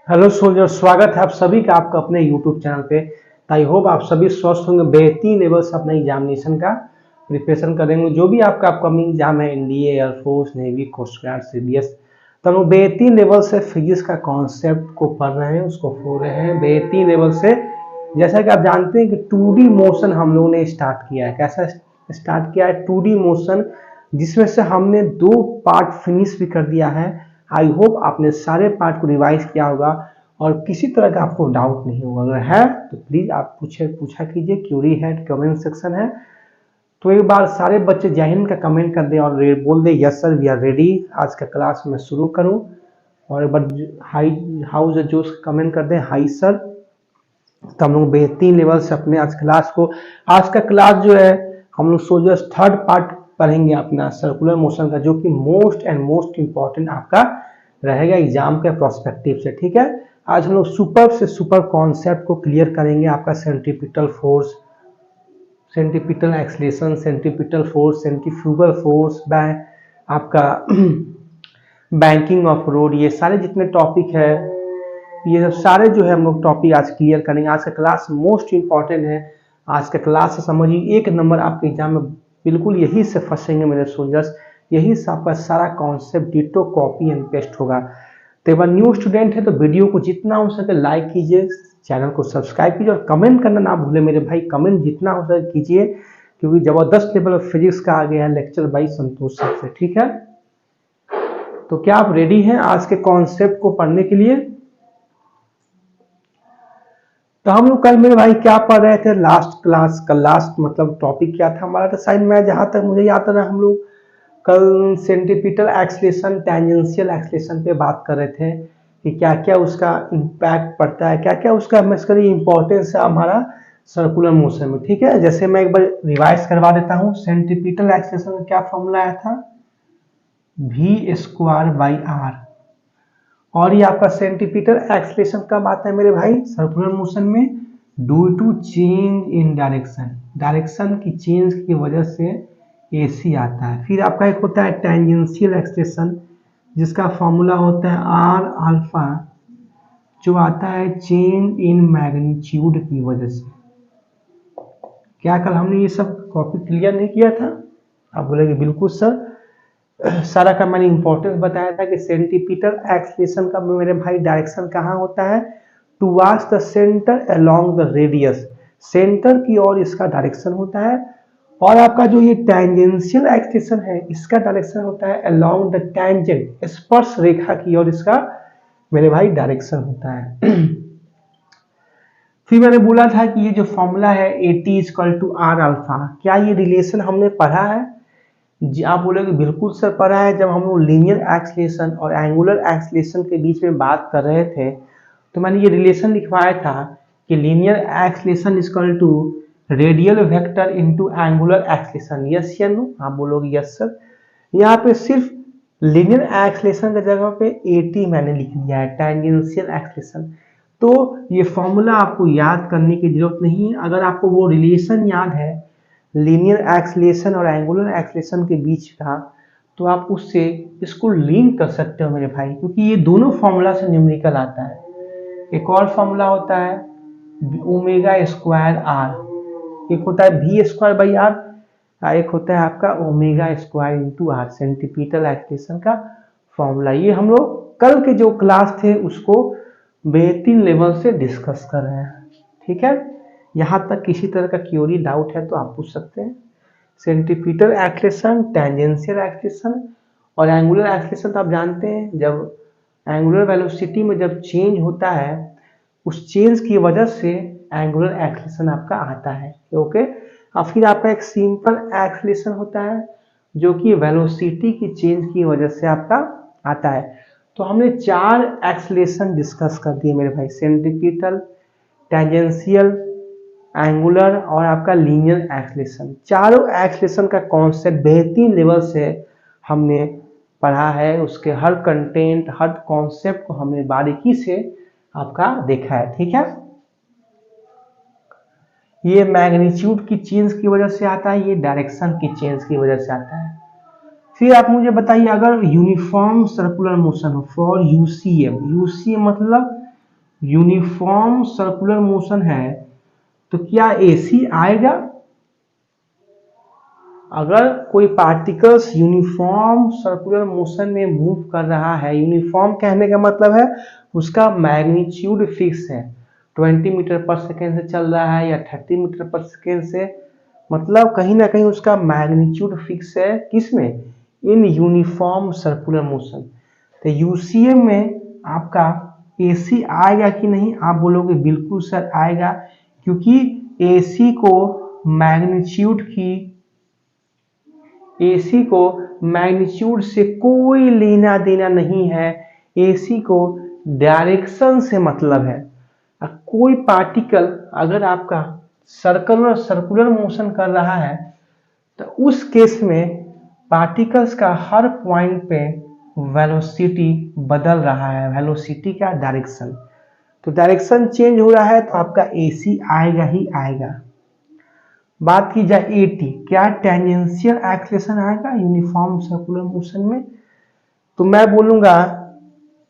Hello soldier, स्वागत है आप सभी का आपका अपने यूट्यूब चैनल पे। आई होप आप सभी स्वस्थ होंगे, बेहतरीन लेवल से अपने एग्जामिनेशन का प्रिपरेशन करेंगे। जो भी आपका अपकमिंग एग्जाम है, NDA, air force, navy, coast guard, CDS, तो हम बेहतरीन लेवल से फिजिक्स का कॉन्सेप्ट को पढ़ रहे हैं, उसको खोल रहे हैं बेहतरीन लेवल से। जैसा कि आप जानते हैं कि 2D मोशन हम लोगों ने स्टार्ट किया है। कैसा स्टार्ट किया है? 2D मोशन, जिसमें से हमने 2 पार्ट फिनिश भी कर दिया है। आई होप आपने सारे पार्ट को रिवाइज किया होगा और किसी तरह का आपको डाउट नहीं होगा। अगर है तो प्लीज आप पूछा कीजिए, क्यूरी है, कमेंट सेक्शन है। तो एक बार सारे बच्चे जय हिंद का कमेंट कर दें और बोल दे yes sir we are ready. आज का क्लास मैं शुरू करूं और एक बार हाई हाउस जोश कमेंट कर दें हाई सर। तो हम लोग बेहतरीन लेवल से अपने आज का क्लास जो है हम लोग सोल्जर्स थर्ड पार्ट पढ़ेंगे अपना सर्कुलर मोशन का, जो कि मोस्ट एंड मोस्ट इंपॉर्टेंट आपका रहेगा एग्जाम के प्रोस्पेक्टिव से। ठीक है, आज हम लोग सुपर से सुपर कॉन्सेप्ट को क्लियर करेंगे। आपका centripetal force, centripetal acceleration, centripetal force, centrifugal force, आपका बैंकिंग ऑफ रोड, ये सारे जितने टॉपिक है, ये सब सारे जो है हम लोग टॉपिक आज क्लियर करेंगे। आज का क्लास मोस्ट इंपॉर्टेंट है। आज का क्लास से समझिए 1 नंबर आपके एग्जाम में बिल्कुल यही से फंसेंगे मेरे सोल्जर्स। यही से आपका सारा concept ditto copy and paste होगा। तो एक बार न्यू स्टूडेंट है तो वीडियो को जितना हो सके लाइक कीजिए, चैनल को सब्सक्राइब कीजिए और कमेंट करना ना भूले मेरे भाई। कमेंट जितना हो सके कीजिए, क्योंकि जबरदस्त लेवल ऑफ फिजिक्स का आ गया है लेक्चर बाई संतोष सर से। ठीक है, तो क्या आप रेडी हैं आज के कॉन्सेप्ट को पढ़ने के लिए? तो हम लोग कल मेरे भाई क्या पढ़ रहे थे? लास्ट क्लास का लास्ट मतलब टॉपिक क्या था हमारा? तो शायद मैं जहां तक मुझे याद है हम लोग कल सेंट्रीपिटल एक्सलेशन, टेंजेंशियल एक्सलेशन पे बात कर रहे थे कि क्या क्या उसका इम्पैक्ट पड़ता है, क्या क्या उसका मस्करी इंपॉर्टेंस है हमारा सर्कुलर मोशन में। ठीक है, जैसे मैं एक बार रिवाइज करवा देता हूँ। सेंट्रीपिटल एक्सलेशन का क्या फॉर्मूला आया था? v²/r। और ये आपका सेंट्रीपिटल एक्सलेशन कब आता है मेरे भाई सर्कुलर मोशन में? Due to change in direction, direction की चेंज की वजह से एसी आता है। फिर आपका एक होता है टेंजेंशियल एक्सलेशन, जिसका फॉर्मूला होता है आर अल्फा, जो आता है चेंज इन मैग्नीट्यूड की वजह से। क्या कल हमने ये सब कॉपी क्लियर नहीं किया था? आप बोलेंगे बिल्कुल सर, सारा का मैंने इंपॉर्टेंस बताया था कि सेंट्रीपिटल एक्सलेशन का मेरे भाई डायरेक्शन कहाँ होता है? Towards the centre along the radius, centre की ओर इसका डायरेक्शन होता है। और आपका जो ये टेंजेंशियल एक्सलेशन है, इसका डायरेक्शन होता है अलोंग द टेंजेंट, स्पर्श रेखा की ओर इसका मेरे भाई डायरेक्शन होता है। फिर मैंने बोला था कि ये जो फॉर्मूला है AT=R अल्फा, क्या ये रिलेशन हमने पढ़ा है? जी, आप बोलोगे बिल्कुल सर पढ़ा है। जब हम लोग लीनियर एक्सलेशन और एंगुलर एक्सलेशन के बीच में बात कर रहे थे तो मैंने ये रिलेशन लिखवाया था कि linear acceleration equal to radial vector into angular acceleration. Yes या नो? आप बोलोगे यस सर। यहाँ पे सिर्फ लीनियर एक्सलेशन की जगह पे AT मैंने लिख दिया है, टेंजेंशियल एक्सलेशन। तो ये फॉर्मूला आपको याद करने की जरूरत नहीं है। अगर आपको वो रिलेशन याद है लीनियर एक्सलेशन और एंगुलर एक्सलेशन के बीच का, तो आप उससे इसको लिंक कर सकते हो मेरे भाई, क्योंकि ये दोनों फॉर्मूला से न्यूमेरिकल आता है। एक और फॉर्मूला होता है ω²r, एक होता है v²/r, एक होता है आपका ω²/r, सेंट्रीपिटल एक्सलेशन का फॉर्मूला। ये हम लोग कल के जो क्लास थे उसको बेहतरीन लेवल से डिस्कस कर रहे हैं। ठीक है, यहाँ तक किसी तरह का क्यूरी डाउट है तो आप पूछ सकते हैं। सेंट्रीपिटल एक्सलेशन, टेंजेंशियल एक्सलेशन और एंगुलर एक्सलेशन तो आप जानते हैं, जब एंगुलर वेलोसिटी में जब चेंज होता है उस चेंज की वजह से एंगुलर एक्सलेशन आपका आता है। ओके, और फिर आपका एक सिंपल एक्सलेशन होता है जो कि वेलोसिटी की चेंज की वजह से आपका आता है। तो हमने 4 एक्सलेशन डिस्कस कर दिए मेरे भाई, सेंट्रीपिटल, टेंजेंशियल, एंगुलर और आपका लीनियर एक्सलेशन। चारों एक्सलेशन का कॉन्सेप्ट बेहतरीन लेवल से हमने पढ़ा है। उसके हर कंटेंट, हर कॉन्सेप्ट को हमने बारीकी से आपका देखा है। ठीक है, ये मैग्नीट्यूड की चेंज की वजह से आता है, ये डायरेक्शन की चेंज की वजह से आता है। फिर आप मुझे बताइए, अगर यूनिफॉर्म सर्कुलर मोशन हो फॉर यूसीएम, यूसीएम मतलब यूनिफॉर्म सर्कुलर मोशन है तो क्या एसी आएगा? अगर कोई पार्टिकल्स यूनिफॉर्म सर्कुलर मोशन में मूव कर रहा है, यूनिफॉर्म कहने का मतलब है उसका मैग्नीट्यूड फिक्स है, 20 मीटर पर सेकेंड से चल रहा है या 30 मीटर पर सेकेंड से, मतलब कहीं ना कहीं उसका मैग्नीट्यूड फिक्स है, किसमें? In uniform circular motion. तो यूसीएम में आपका एसी आएगा कि नहीं? आप बोलोगे बिल्कुल सर आएगा, क्योंकि एसी को मैग्नीट्यूड से कोई लेना देना नहीं है, एसी को डायरेक्शन से मतलब है। कोई पार्टिकल अगर आपका सर्कुलर मोशन कर रहा है तो उस केस में पार्टिकल्स का हर पॉइंट पे वेलोसिटी बदल रहा है, वेलोसिटी का डायरेक्शन, तो डायरेक्शन चेंज हो रहा है तो आपका एसी आएगा ही आएगा। बात की जाए एटी, क्या टेंजेंशियल एक्सेलरेशन आएगा यूनिफॉर्म सर्कुलर मोशन में? तो मैं बोलूंगा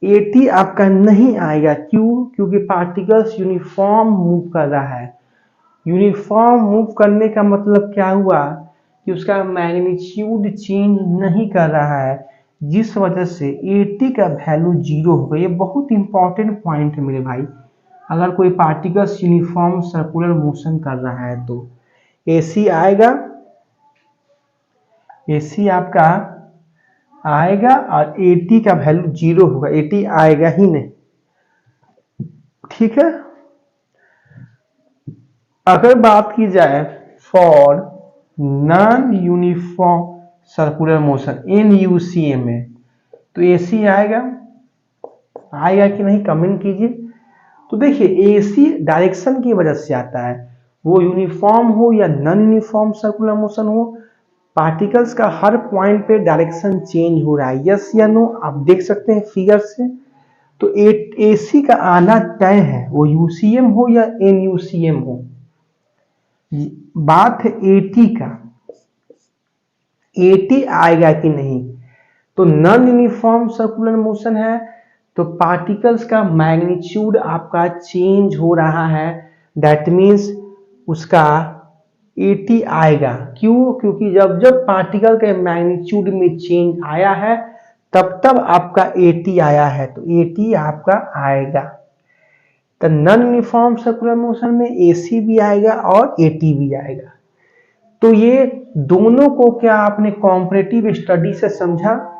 एटी आपका नहीं आएगा। क्यों? क्योंकि पार्टिकल्स यूनिफॉर्म मूव कर रहा है। यूनिफॉर्म मूव करने का मतलब क्या हुआ कि उसका मैग्नीट्यूड चेंज नहीं कर रहा है, जिस वजह से एटी का वैल्यू जीरो होगा। ये बहुत इंपॉर्टेंट पॉइंट है मेरे भाई। अगर कोई पार्टिकल्स यूनिफॉर्म सर्कुलर मोशन कर रहा है तो एसी आएगा, एसी आपका आएगा और एटी का वैल्यू जीरो होगा, एटी आएगा ही नहीं। ठीक है। अगर बात की जाए for non uniform circular motion in UCM में, तो एसी आएगा कि नहीं? कमेंट कीजिए। तो देखिए एसी डायरेक्शन की वजह से आता है, वो यूनिफॉर्म हो या नॉन यूनिफॉर्म सर्कुलर मोशन हो, पार्टिकल्स का हर पॉइंट पे डायरेक्शन चेंज हो रहा है, यस या नो? आप देख सकते हैं फिगर से। तो एसी का आना तय है, वो यूसीएम हो या एनयूसीएम हो। बात है एटी का, एटी आएगा कि नहीं? तो नॉन यूनिफॉर्म सर्कुलर मोशन है तो पार्टिकल्स का मैग्नीट्यूड आपका चेंज हो रहा है, दैट मीन्स उसका एटी आएगा। क्यों? क्योंकि जब जब पार्टिकल के मैग्नीट्यूड में चेंज आया है तब तब आपका एटी आया है, तो एटी आपका आएगा। तो नॉन यूनिफॉर्म सर्कुलर मोशन में एसी भी आएगा और एटी भी आएगा। तो ये दोनों को क्या आपने कॉम्परेटिव स्टडी से समझा?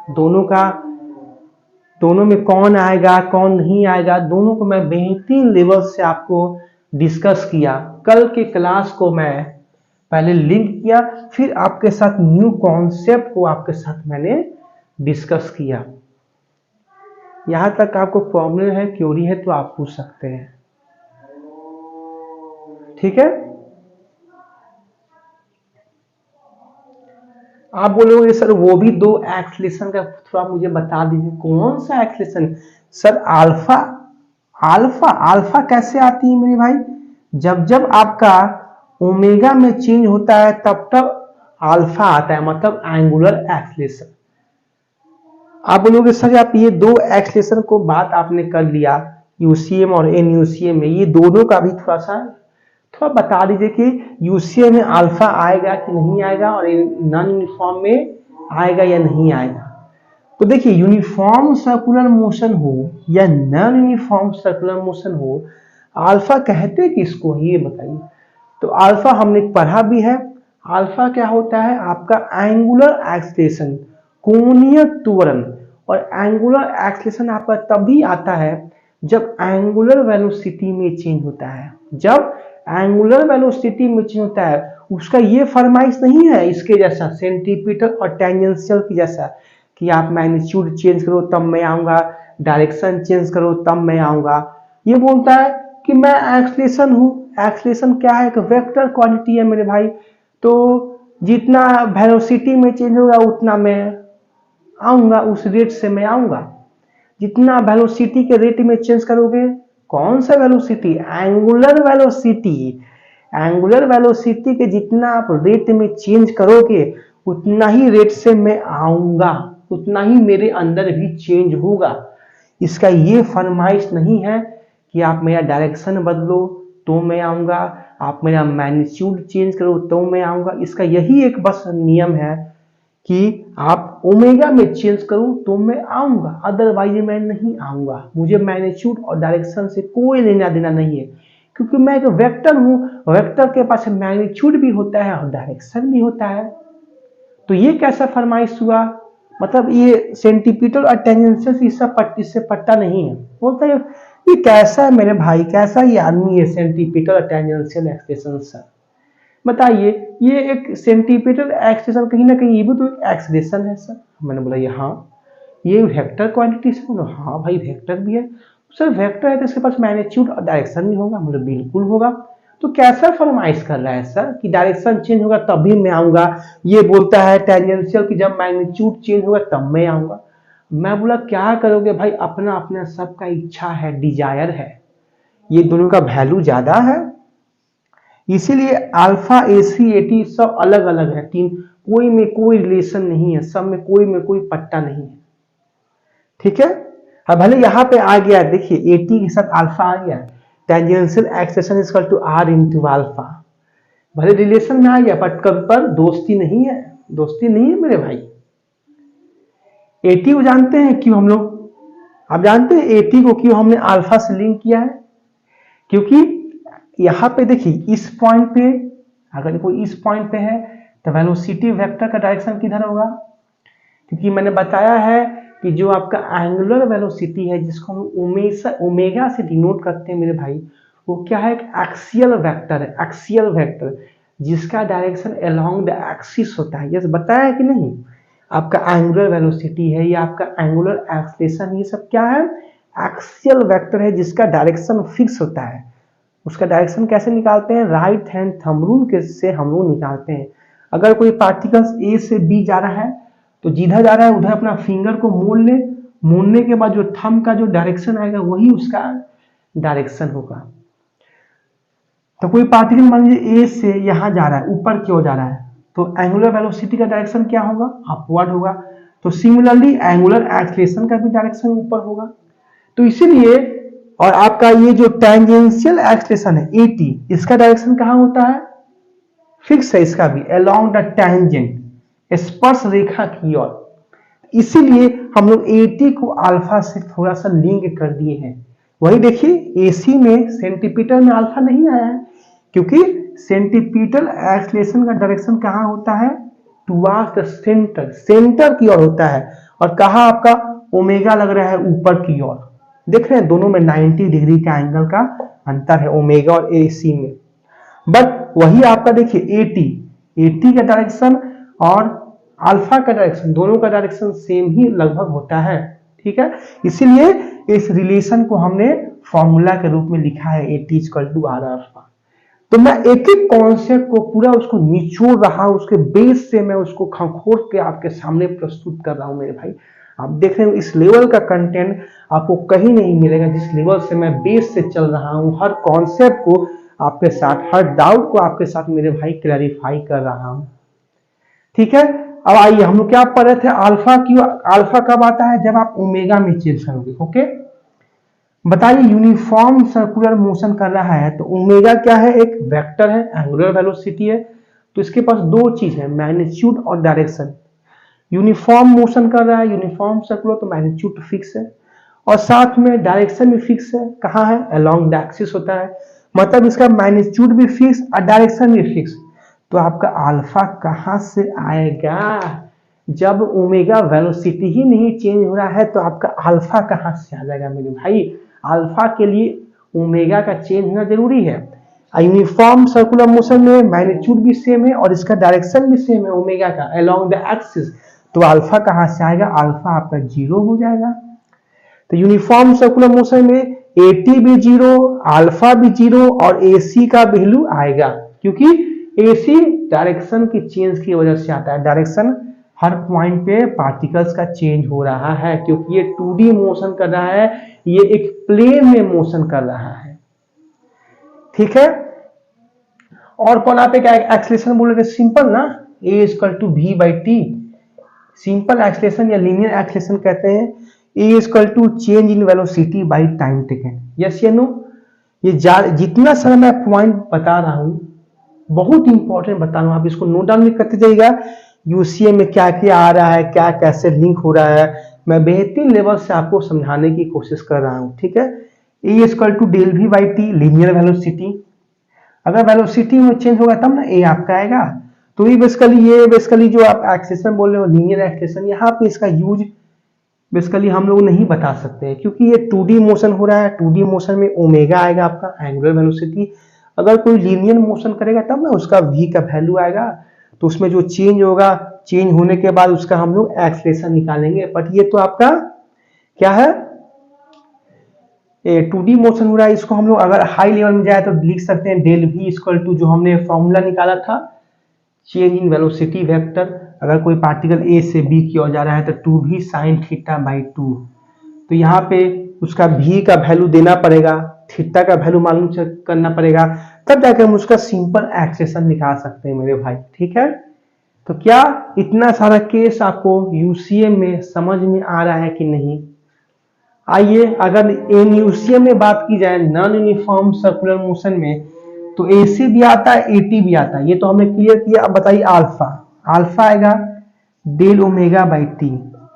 दोनों में कौन आएगा कौन नहीं आएगा, दोनों को मैं बेहतरीन लेवल से आपको डिस्कस किया। कल के क्लास को मैं पहले लिंक किया, फिर आपके साथ न्यू कॉन्सेप्ट को आपके साथ मैंने डिस्कस किया। यहां तक आपको प्रॉब्लम है, क्वेरी है तो आप पूछ सकते हैं। ठीक है। आप बोलोगे सर वो भी दो एक्सलेशन का थोड़ा मुझे बता दीजिए, कौन सा एक्सलेशन? Sir alpha. अल्फा कैसे आती है मेरे भाई? जब जब आपका ओमेगा में चेंज होता है तब तब अल्फा आता है, मतलब एंगुलर एक्सलेशन। आप बोलोगे सर आप ये दो एक्सलेशन को बात आपने कर लिया यूसीएम और एनयूसीएम में, ये दोनों का भी थोड़ा बता दीजिए कि यूसीएम में अल्फा आएगा कि नहीं आएगा और नॉन यूनिफॉर्म में आएगा या नहीं आएगा। तो देखिए यूनिफॉर्म सर्कुलर मोशन हो या नॉन यूनिफॉर्म सर्कुलर मोशन हो, अल्फा कहते किसको ये बताइए। तो अल्फा हमने पढ़ा भी है। अल्फा क्या होता है? आपका एंगुलर एक्सलेशन, कोणीय त्वरण। और एंगुलर एक्सलेशन आपका तभी आता है जब एंगुलर वेलोसिटी में चेंज होता है। जब एंगुलर वेलोसिटी में चेंज होता है, उसका ये फरमाइश नहीं है इसके जैसा सेंटीपीटल और टेंजेंशियल की जैसा कि आप मैग्नीट्यूड चेंज करो तब मैं आऊंगा, डायरेक्शन चेंज करो तब मैं आऊंगा। ये बोलता है कि मैं एक्सलेशन हूं। एक्सलेशन क्या है? एक वेक्टर क्वांटिटी है मेरे भाई। तो जितना वेलोसिटी में चेंज होगा उतना मैं आऊंगा, उस रेट से मैं आऊंगा। जितना वेलोसिटी के रेट में चेंज करोगे, कौन सा velocity? Angular velocity. Angular velocity के जितना आप रेट में चेंज करोगे उतना ही रेट से मैं आऊंगा, उतना ही मेरे अंदर भी चेंज होगा। इसका ये फरमाइश नहीं है कि आप मेरा डायरेक्शन बदलो तो मैं आऊँगा, आप मेरा मैग्नीट्यूड चेंज करो तो मैं आऊँगा। इसका यही एक बस नियम है कि आप ओमेगा में चेंज करो तो मैं आऊँगा, अदरवाइज मैं नहीं आऊँगा। मुझे मैग्नीट्यूड और डायरेक्शन से कोई लेना देना नहीं है, क्योंकि मैं एक वेक्टर हूँ, वेक्टर के पास मैग्नीट्यूड भी होता है और डायरेक्शन भी होता है। तो ये कैसा फरमाइश हुआ, मतलब ये सेंटीपिटल और टेंजेंशियल इससे पट्टा नहीं है। बोलता है ये कैसा है मेरे भाई, कैसा ये आदमी है सेंटीपिटल और टेंजेंशियल एक्सप्रेशन सर, बताइए। ये एक सेंटीपिटल एक्सप्रेशन कहीं ना कहीं ये भी तो एक एक्सप्रेशन है सर। मैंने बोला ये हाँ, ये वेक्टर क्वांटिटी से। बोला हाँ भाई वेक्टर भी है सर, वेक्टर है तो इसके पास मैग्नीट्यूड और डायरेक्शन भी होगा। मतलब बिल्कुल होगा। तो कैसा फरमाइश कर रहा है सर कि डायरेक्शन चेंज होगा तभी मैं आऊंगा। ये बोलता है टेंजेंशियल कि जब मैग्नीट्यूड चेंज होगा तब मैं आऊंगा। मैं बोला क्या करोगे भाई, अपना अपना सबका इच्छा है, डिजायर है, ये दोनों का वैल्यू ज्यादा है, इसीलिए अल्फा एसी एटी सब अलग अलग है। तीन कोई में कोई रिलेशन नहीं है, सब में कोई पट्टा नहीं है। ठीक है। अब भले यहां पे आ गया, देखिए एटी के साथ अल्फा आ गया, tangential expression is equal to R into alpha, भले रिलेशन में आ गया बट कब पर दोस्ती नहीं है, दोस्ती नहीं है मेरे भाई। एटी को जानते हैं क्यों हम लोग, आप जानते हैं एटी को क्यों हमने अल्फा से लिंक किया है? क्योंकि यहां पे देखिए इस पॉइंट पे, अगर कोई इस पॉइंट पे है तो वेलोसिटी वेक्टर का डायरेक्शन किधर होगा? क्योंकि मैंने बताया है कि जो आपका एंगुलर वेलोसिटी है जिसको हम ओमेगा से डिनोट करते हैं मेरे भाई, वो क्या है? एक एक्सियल वेक्टर है, एक्सियल वेक्टर जिसका डायरेक्शन अलोंग द एक्सिस होता है। ये बताया है कि नहीं? आपका एंगुलर वेलोसिटी है या आपका एंगुलर एक्सलेशन, ये सब क्या है? एक्सियल वेक्टर है जिसका डायरेक्शन फिक्स होता है। उसका डायरेक्शन कैसे निकालते हैं? राइट हैंड थंब रूल से हम लोग निकालते हैं। अगर कोई पार्टिकल्स ए से बी जा रहा है तो जिधर जा रहा है उधर अपना फिंगर को मोड़ ले, मोड़ने के बाद जो थंब का जो डायरेक्शन आएगा वही उसका डायरेक्शन होगा। तो कोई पार्टिकल मान लीजिए ए से यहां जा रहा है, ऊपर की ओर जा रहा है, तो एंगुलर वेलोसिटी का डायरेक्शन क्या होगा? अपवर्ड होगा। तो सिमिलरली एंगुलर एक्सलेशन का भी डायरेक्शन ऊपर होगा। तो इसीलिए, और आपका ये जो टेंजेंशियल एक्सलेशन है एटी, इसका डायरेक्शन कहां होता है? फिक्स है इसका भी, अलोंग द टेंजेंट, स्पर्श रेखा की ओर। इसीलिए हम लोग एटी को अल्फा से थोड़ा सा लिंक कर दिए हैं। वही देखिए एसी में सेंटीपीटल में अल्फा नहीं आया है, क्योंकि सेंटीपीटल एक्सलेशन का डायरेक्शन कहां होता है? टुवर्ड्स द सेंटर, सेंटर की ओर होता है। और कहा आपका ओमेगा लग रहा है ऊपर की ओर। देख रहे हैं दोनों में 90 डिग्री का एंगल का अंतर है ओमेगा और एसी में। बट वही आपका देखिए एटी का डायरेक्शन और अल्फा का डायरेक्शन, दोनों का डायरेक्शन सेम ही लगभग होता है। ठीक है। इसीलिए इस रिलेशन को हमने फॉर्मूला के रूप में लिखा है a t equal to R alpha. तो मैं एक एक कॉन्सेप्ट को पूरा उसको निचोड़ रहा हूं, उसके बेस से मैं उसको खंखोर के आपके सामने प्रस्तुत कर रहा हूं मेरे भाई। आप देख रहे हो इस लेवल का कंटेंट आपको कहीं नहीं मिलेगा, जिस लेवल से मैं बेस से चल रहा हूं। हर कॉन्सेप्ट को आपके साथ, हर डाउट को आपके साथ मेरे भाई क्लैरिफाई कर रहा हूं। ठीक है। अब आइए हम लोग क्या पढ़ रहे थे? अल्फा क्यों, अल्फा कब आता है? जब आप ओमेगा में चेंज करोगे। ओके, बताइए यूनिफॉर्म सर्कुलर मोशन कर रहा है तो ओमेगा क्या है? एक वेक्टर है, एंगुलर वेलोसिटी है, तो इसके पास दो चीज है, मैग्नीट्यूड और डायरेक्शन। यूनिफॉर्म मोशन कर रहा है, यूनिफॉर्म सर्कुलर, तो मैग्नीट्यूड फिक्स है और साथ में डायरेक्शन भी फिक्स है। कहाँ है? अलोंग द एक्सिस होता है, मतलब इसका मैग्नीट्यूड भी फिक्स और डायरेक्शन भी फिक्स। तो आपका अल्फा कहां से आएगा? जब ओमेगा वेलोसिटी ही नहीं चेंज हो रहा है तो आपका अल्फा कहां से आ जाएगा मेरे भाई? अल्फा के लिए ओमेगा का चेंज होना जरूरी है। यूनिफॉर्म सर्कुलर मोशन में मैग्नीट्यूड भी सेम है और इसका डायरेक्शन भी सेम है ओमेगा का, अलोंग द एक्सिस। तो अल्फा कहां से आएगा? अल्फा आपका जीरो हो जाएगा। तो यूनिफॉर्म सर्कुलर मोशन में एटी भी जीरो, अल्फा भी जीरो और एसी का वैल्यू आएगा, क्योंकि एसी डायरेक्शन की चेंज की वजह से आता है। डायरेक्शन हर पॉइंट पे पार्टिकल्स का चेंज हो रहा है, क्योंकि ये 2D मोशन कर रहा है, ये एक प्लेन में मोशन कर रहा है। ठीक है। और कौन आप क्या एक्सलेशन बोल रहे थे? सिंपल ना, A equal to V by T, simple acceleration या लीनियर एक्सलेशन कहते हैं। A equal to change in velocity by time taken, yes या नो। ये जितना सारा मैं पॉइंट बता रहा हूं बहुत इंपॉर्टेंट बता रहा हूं, आप इसको नोट डाउन भी करते जाइएगा। यूसीएम में क्या क्या आ रहा है, क्या कैसे लिंक हो रहा है, मैं बेहतरीन लेवल से आपको समझाने की कोशिश कर रहा हूं, ठीक है। A equal to del V by T linear velocity, अगर वेलोसिटी में चेंज होगा तब ना ए आपका आएगा। तो ये बेसिकली जो आप एक्सेशन बोल रहे हो लीनियर एक्सेशन, यहाँ पे इसका यूज बेसिकली हम लोग नहीं बता सकते हैं क्योंकि ये 2D मोशन हो रहा है। 2D मोशन में ओमेगा आएगा आपका एंगुलर वेलोसिटी, अगर कोई लीनियर मोशन करेगा तब ना उसका v का वैल्यू आएगा। तो उसमें जो चेंज होगा, चेंज होने के बाद उसका हम लोग एक्सलेशन निकालेंगे। बट ये तो आपका क्या है, 2D मोशन हो रहा है, इसको हम लोग अगर हाई लेवल में जाए तो लिख सकते हैं डेल v इक्वल टू जो हमने फॉर्मूला निकाला था चेंज इन वेलोसिटी वेक्टर, अगर कोई पार्टिकल ए से बी की ओर जा रहा है तो 2v साइन थीटा बाई 2। तो यहाँ पे उसका v का वैल्यू देना पड़ेगा, थीटा का वैल्यू मालूम करना पड़ेगा, तब जाकर हम उसका सिंपल एक्सेशन निकाल सकते हैं मेरे भाई, ठीक है। तो क्या इतना सारा केस आपको यूसीएम में समझ में आ रहा है कि नहीं? आइए अगर यूसीएम में बात की जाए नॉन यूनिफॉर्म सर्कुलर मोशन में, तो एसी भी आता है एटी भी आता है, ये तो हमने क्लियर किया। अब बताइए अल्फा, अल्फा आएगा डेल ओमेगा बाई टी।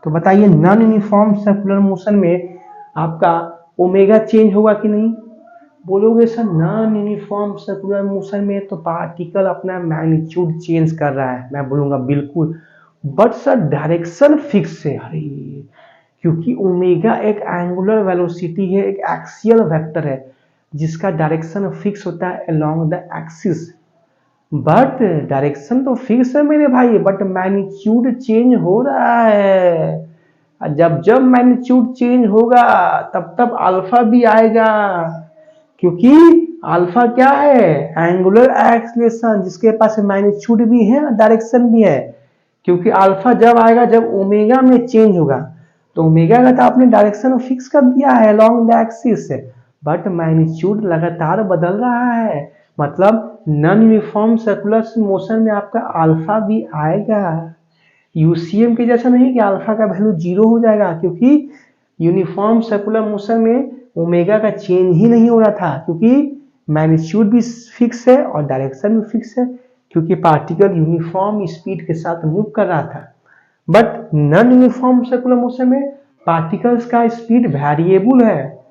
तो बताइए नॉन यूनिफॉर्म सर्कुलर मोशन में आपका ओमेगा चेंज होगा कि नहीं? बोलोगे sir non uniform circular motion में तो पार्टिकल अपना मैग्नीट्यूड चेंज कर रहा है, मैं बोलूंगा बिल्कुल, बट सर डायरेक्शन फिक्स है। अरे क्योंकि ओमेगा एक एंगुलर वेलोसिटी है, एक एक्सियल वेक्टर है जिसका डायरेक्शन फिक्स होता है along the axis. But direction तो फिक्स है मेरे भाई, बट मैग्नीट्यूड चेंज हो रहा है। जब जब मैग्नीट्यूड चेंज होगा तब तब अल्फा भी आएगा, क्योंकि अल्फा क्या है, एंगुलर एक्सलेशन जिसके पास मैग्नीट्यूड भी है डायरेक्शन भी है। क्योंकि अल्फा जब आएगा जब ओमेगा में चेंज होगा, तो ओमेगा का तो आपने डायरेक्शन फिक्स कर दिया है along the axis, but magnitude लगातार बदल रहा है। मतलब नॉन यूनिफॉर्म सर्कुलर मोशन में आपका अल्फा भी आएगा। यूसीएम के जैसा नहीं कि अल्फा का वैल्यू 0 हो जाएगा, क्योंकि यूनिफॉर्म सर्कुलर मोशन में ओमेगा का चेंज ही नहीं हो रहा था, क्योंकि मैग्नीट्यूड भी फिक्स है और डायरेक्शन भी फिक्स है, क्योंकि पार्टिकल यूनिफॉर्म स्पीड के साथ मूव कर रहा था। But non uniform circular motion में पार्टिकल्स का स्पीड वेरिएबल है,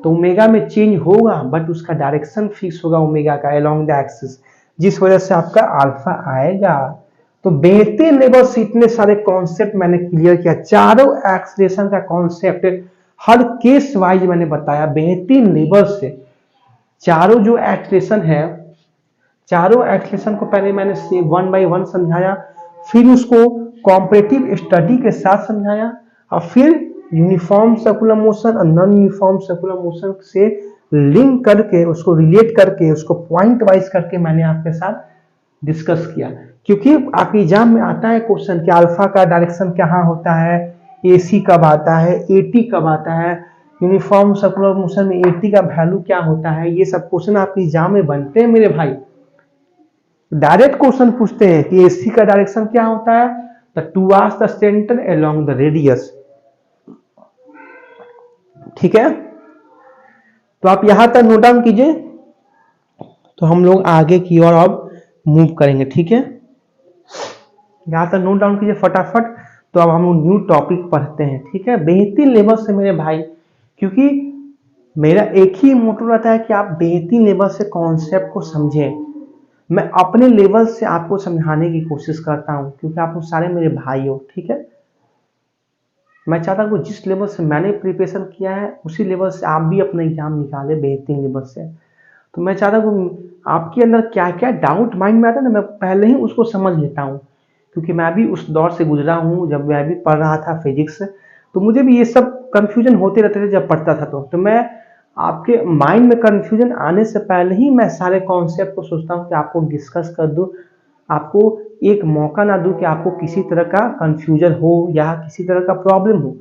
तो ओमेगा में चेंज होगा बट उसका डायरेक्शन फिक्स होगा ओमेगा का अलोंग द एक्सिस, जिस वजह से आपका अल्फा आएगा। तो बेहतरीन लेवल से इतने सारे कॉन्सेप्ट मैंने क्लियर किया, चारों एक्सलेशन का कॉन्सेप्ट हर केस वाइज मैंने बताया बेहतरीन लेवल से। चारों जो एक्सलेशन है, चारों एक्सलेशन को पहले मैंने 1 बाय 1 समझाया, फिर उसको कॉम्परेटिव स्टडी के साथ समझाया, और फिर यूनिफॉर्म सर्कुलर मोशन और नॉन यूनिफॉर्म सर्कुलर मोशन से लिंक करके उसको रिलेट करके उसको पॉइंट वाइज करके मैंने आपके साथ डिस्कस किया। क्योंकि आपके एग्जाम में आता है क्वेश्चन कि अल्फा का डायरेक्शन कहाँ होता है, एसी कब आता है, एटी कब आता है, यूनिफॉर्म सर्कुलर मोशन में एटी का वैल्यू क्या होता है, ये सब क्वेश्चन आपके एग्जाम में बनते हैं मेरे भाई। डायरेक्ट क्वेश्चन पूछते हैं कि एसी का डायरेक्शन क्या होता है, the towards the centre along the radius, ठीक है। तो आप यहां तक नोट डाउन कीजिए, तो हम लोग आगे की ओर अब मूव करेंगे, ठीक है। यहां तक नोट डाउन कीजिए फटाफट। तो अब हम लोग न्यू टॉपिक पढ़ते हैं, ठीक है, बेहतरीन लेवल से मेरे भाई, क्योंकि मेरा एक ही मोटो रहता है कि आप बेहतरीन लेवल से कॉन्सेप्ट को समझें। मैं अपने लेवल से आपको समझाने की कोशिश करता हूं, क्योंकि आप सारे मेरे भाई हो, ठीक है। मैं चाहता हूँ जिस लेवल से मैंने प्रिपरेशन किया है उसी लेवल से आप भी अपना एग्जाम निकालें बेहतरीन लेवल से। तो मैं चाहता हूँ आपके अंदर क्या क्या डाउट माइंड में आता है ना, मैं पहले ही उसको समझ लेता हूँ, क्योंकि मैं भी उस दौर से गुजरा हूँ जब मैं भी पढ़ रहा था फिजिक्स, तो मुझे भी ये सब कंफ्यूजन होते रहते थे जब पढ़ता था। तो मैं आपके माइंड में कंफ्यूजन आने से पहले ही मैं सारे कॉन्सेप्ट को सोचता हूँ कि आपको डिस्कस कर दूँ, आपको एक मौका ना दूं कि आपको किसी तरह का कंफ्यूजन हो या किसी तरह का प्रॉब्लम हो।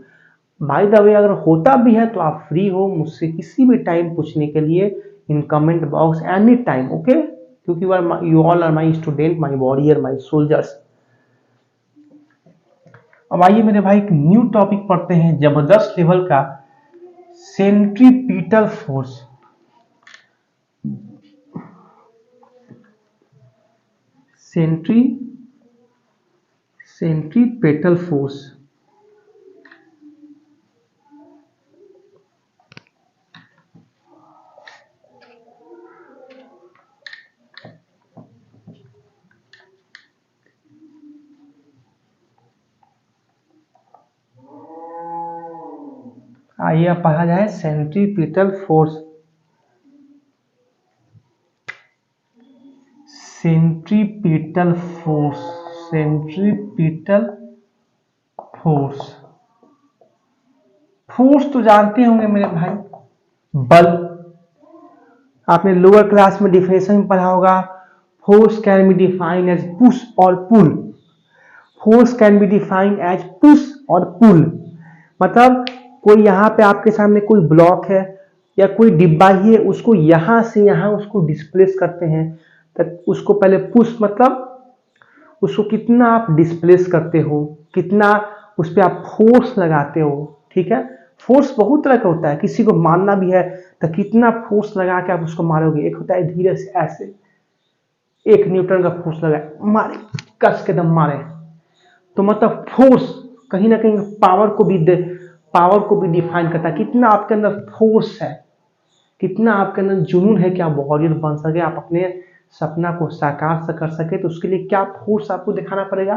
बाय द वे अगर होता भी है तो आप फ्री हो मुझसे किसी भी टाइम पूछने के लिए in comment box any time, okay, क्योंकि you all are my student, my warrior, my soldiers. अब आइए मेरे भाई एक न्यू टॉपिक पढ़ते हैं जबरदस्त लेवल का, सेंट्रीपिटल फोर्स। Centripetal force. आइए अब पढ़ा जाए centripetal force. Centripetal force, centripetal force. Force तो जानते होंगे मेरे भाई, बल। आपने लोअर क्लास में डिफिनेशन में पढ़ा होगा, force can be defined as push और pull. Force can be defined as push और पुल, मतलब कोई यहाँ पे आपके सामने कोई ब्लॉक है या कोई डिब्बा ही है, उसको यहां से यहां उसको डिस्प्लेस करते हैं, तो उसको पहले पुश, मतलब उसको कितना आप डिस्प्लेस करते हो, कितना उस पर आप फोर्स लगाते हो। ठीक है, फोर्स बहुत तरह का होता है, किसी को मारना भी है तो कितना फोर्स लगा के आप उसको मारोगे। एक होता है धीरे से ऐसे, 1 न्यूटन का फोर्स लगाए मारे, कस के दम मारे, तो मतलब फोर्स कहीं ना कहीं पावर को भी डिफाइन करता है, कितना आपके अंदर फोर्स है, कितना आपके अंदर जुनून है कि आप वॉरियर बन सके, आप अपने सपना को साकार कर सके। तो उसके लिए क्या फोर्स आपको दिखाना पड़ेगा,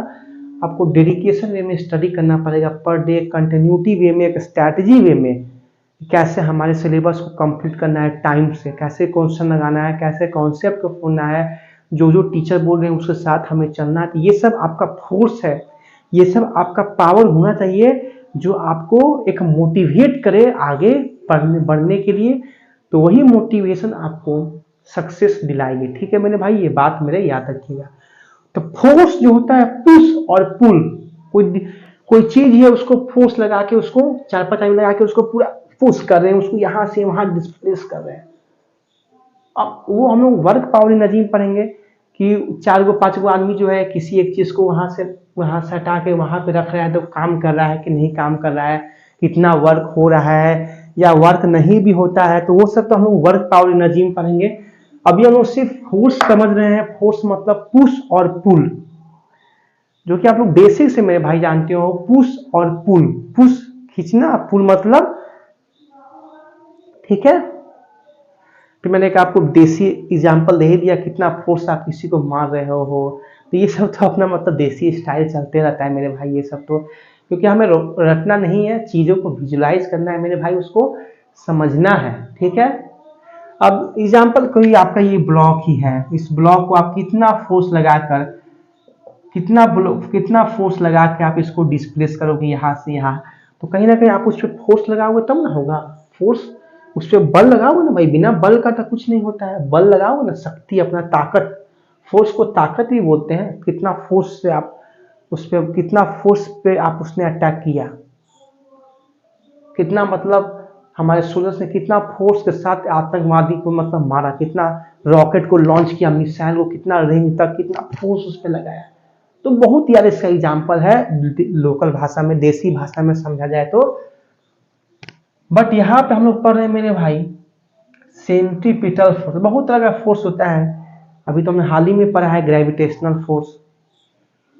आपको डेडिकेशन वे में स्टडी करना पड़ेगा, पर डे कंटिन्यूटी वे में, एक स्ट्रैटेजी वे में, कैसे हमारे सिलेबस को कंप्लीट करना है टाइम से, कैसे क्वेश्चन लगाना है, कैसे कॉन्सेप्ट को खोलना है, जो जो टीचर बोल रहे हैं उसके साथ हमें चलना है। ये सब आपका फोर्स है, ये सब आपका पावर होना चाहिए जो आपको एक मोटिवेट करे आगे बढ़ने के लिए। तो वही मोटिवेशन आपको सक्सेस दिलाएगी। ठीक है मेरे भाई, ये बात मेरे याद रखिएगा। तो फोर्स जो होता है पुश और पुल, कोई चीज है उसको फोर्स लगा के, उसको 4-5 टाइम लगा के उसको पूरा पुश कर रहे हैं, उसको यहां से वहां डिस्प्लेस कर रहे हैं। अब वो हम लोग वर्क पावर नजीम पढ़ेंगे कि 4-5 आदमी जो है किसी एक चीज को वहां से हटा के वहां पे रख रहा है, तो काम कर रहा है कि नहीं काम कर रहा है, कितना वर्क हो रहा है या वर्क नहीं भी होता है, तो वो सब तो हम लोग वर्क पावर नजीम पढ़ेंगे। अभी हम लोग सिर्फ फोर्स समझ रहे हैं, फोर्स मतलब पुश और पुल, जो कि आप लोग बेसिक से मेरे भाई जानते हो, पुश और पुल, पुश खींचना, पुल मतलब, ठीक है। फिर मैंने एक आपको देसी एग्जांपल दे दिया, कितना फोर्स आप किसी को मार रहे हो। तो ये सब तो अपना मतलब देसी स्टाइल चलते रहता है मेरे भाई, ये सब तो क्योंकि हमें रटना नहीं है, चीजों को विजुलाइज करना है मेरे भाई, उसको समझना है। ठीक है, अब एग्जांपल कोई आपका ये ब्लॉक ही है, इस ब्लॉक को आप कितना फोर्स लगाकर, कितना फोर्स लगा के आप इसको डिस्प्लेस करोगे यहाँ से यहाँ, तो कहीं ना कहीं आप उस पर फोर्स लगाओगे तब ना होगा। फोर्स उस पर बल लगाओगे ना भाई, बिना बल का तो कुछ नहीं होता है, बल लगाओगे ना, शक्ति, अपना ताकत, फोर्स को ताकत भी बोलते हैं। कितना फोर्स से आप उस पर, कितना फोर्स पे आप उसने अटैक किया, कितना मतलब हमारे सोल्जर्स ने कितना फोर्स के साथ आतंकवादी को मतलब मारा, कितना रॉकेट को लॉन्च किया, मिसाइल को कितना रेंज तक, कितना फोर्स उस पर लगाया। तो बहुत यार इसका एग्जाम्पल है लोकल भाषा में, देसी भाषा में समझा जाए तो। बट यहाँ पे हम लोग पढ़ रहे हैं मेरे भाई सेंट्रीपिटल फोर्स। बहुत तरह का फोर्स होता है, अभी तो हमने हाल ही में पढ़ा है ग्रेविटेशनल फोर्स,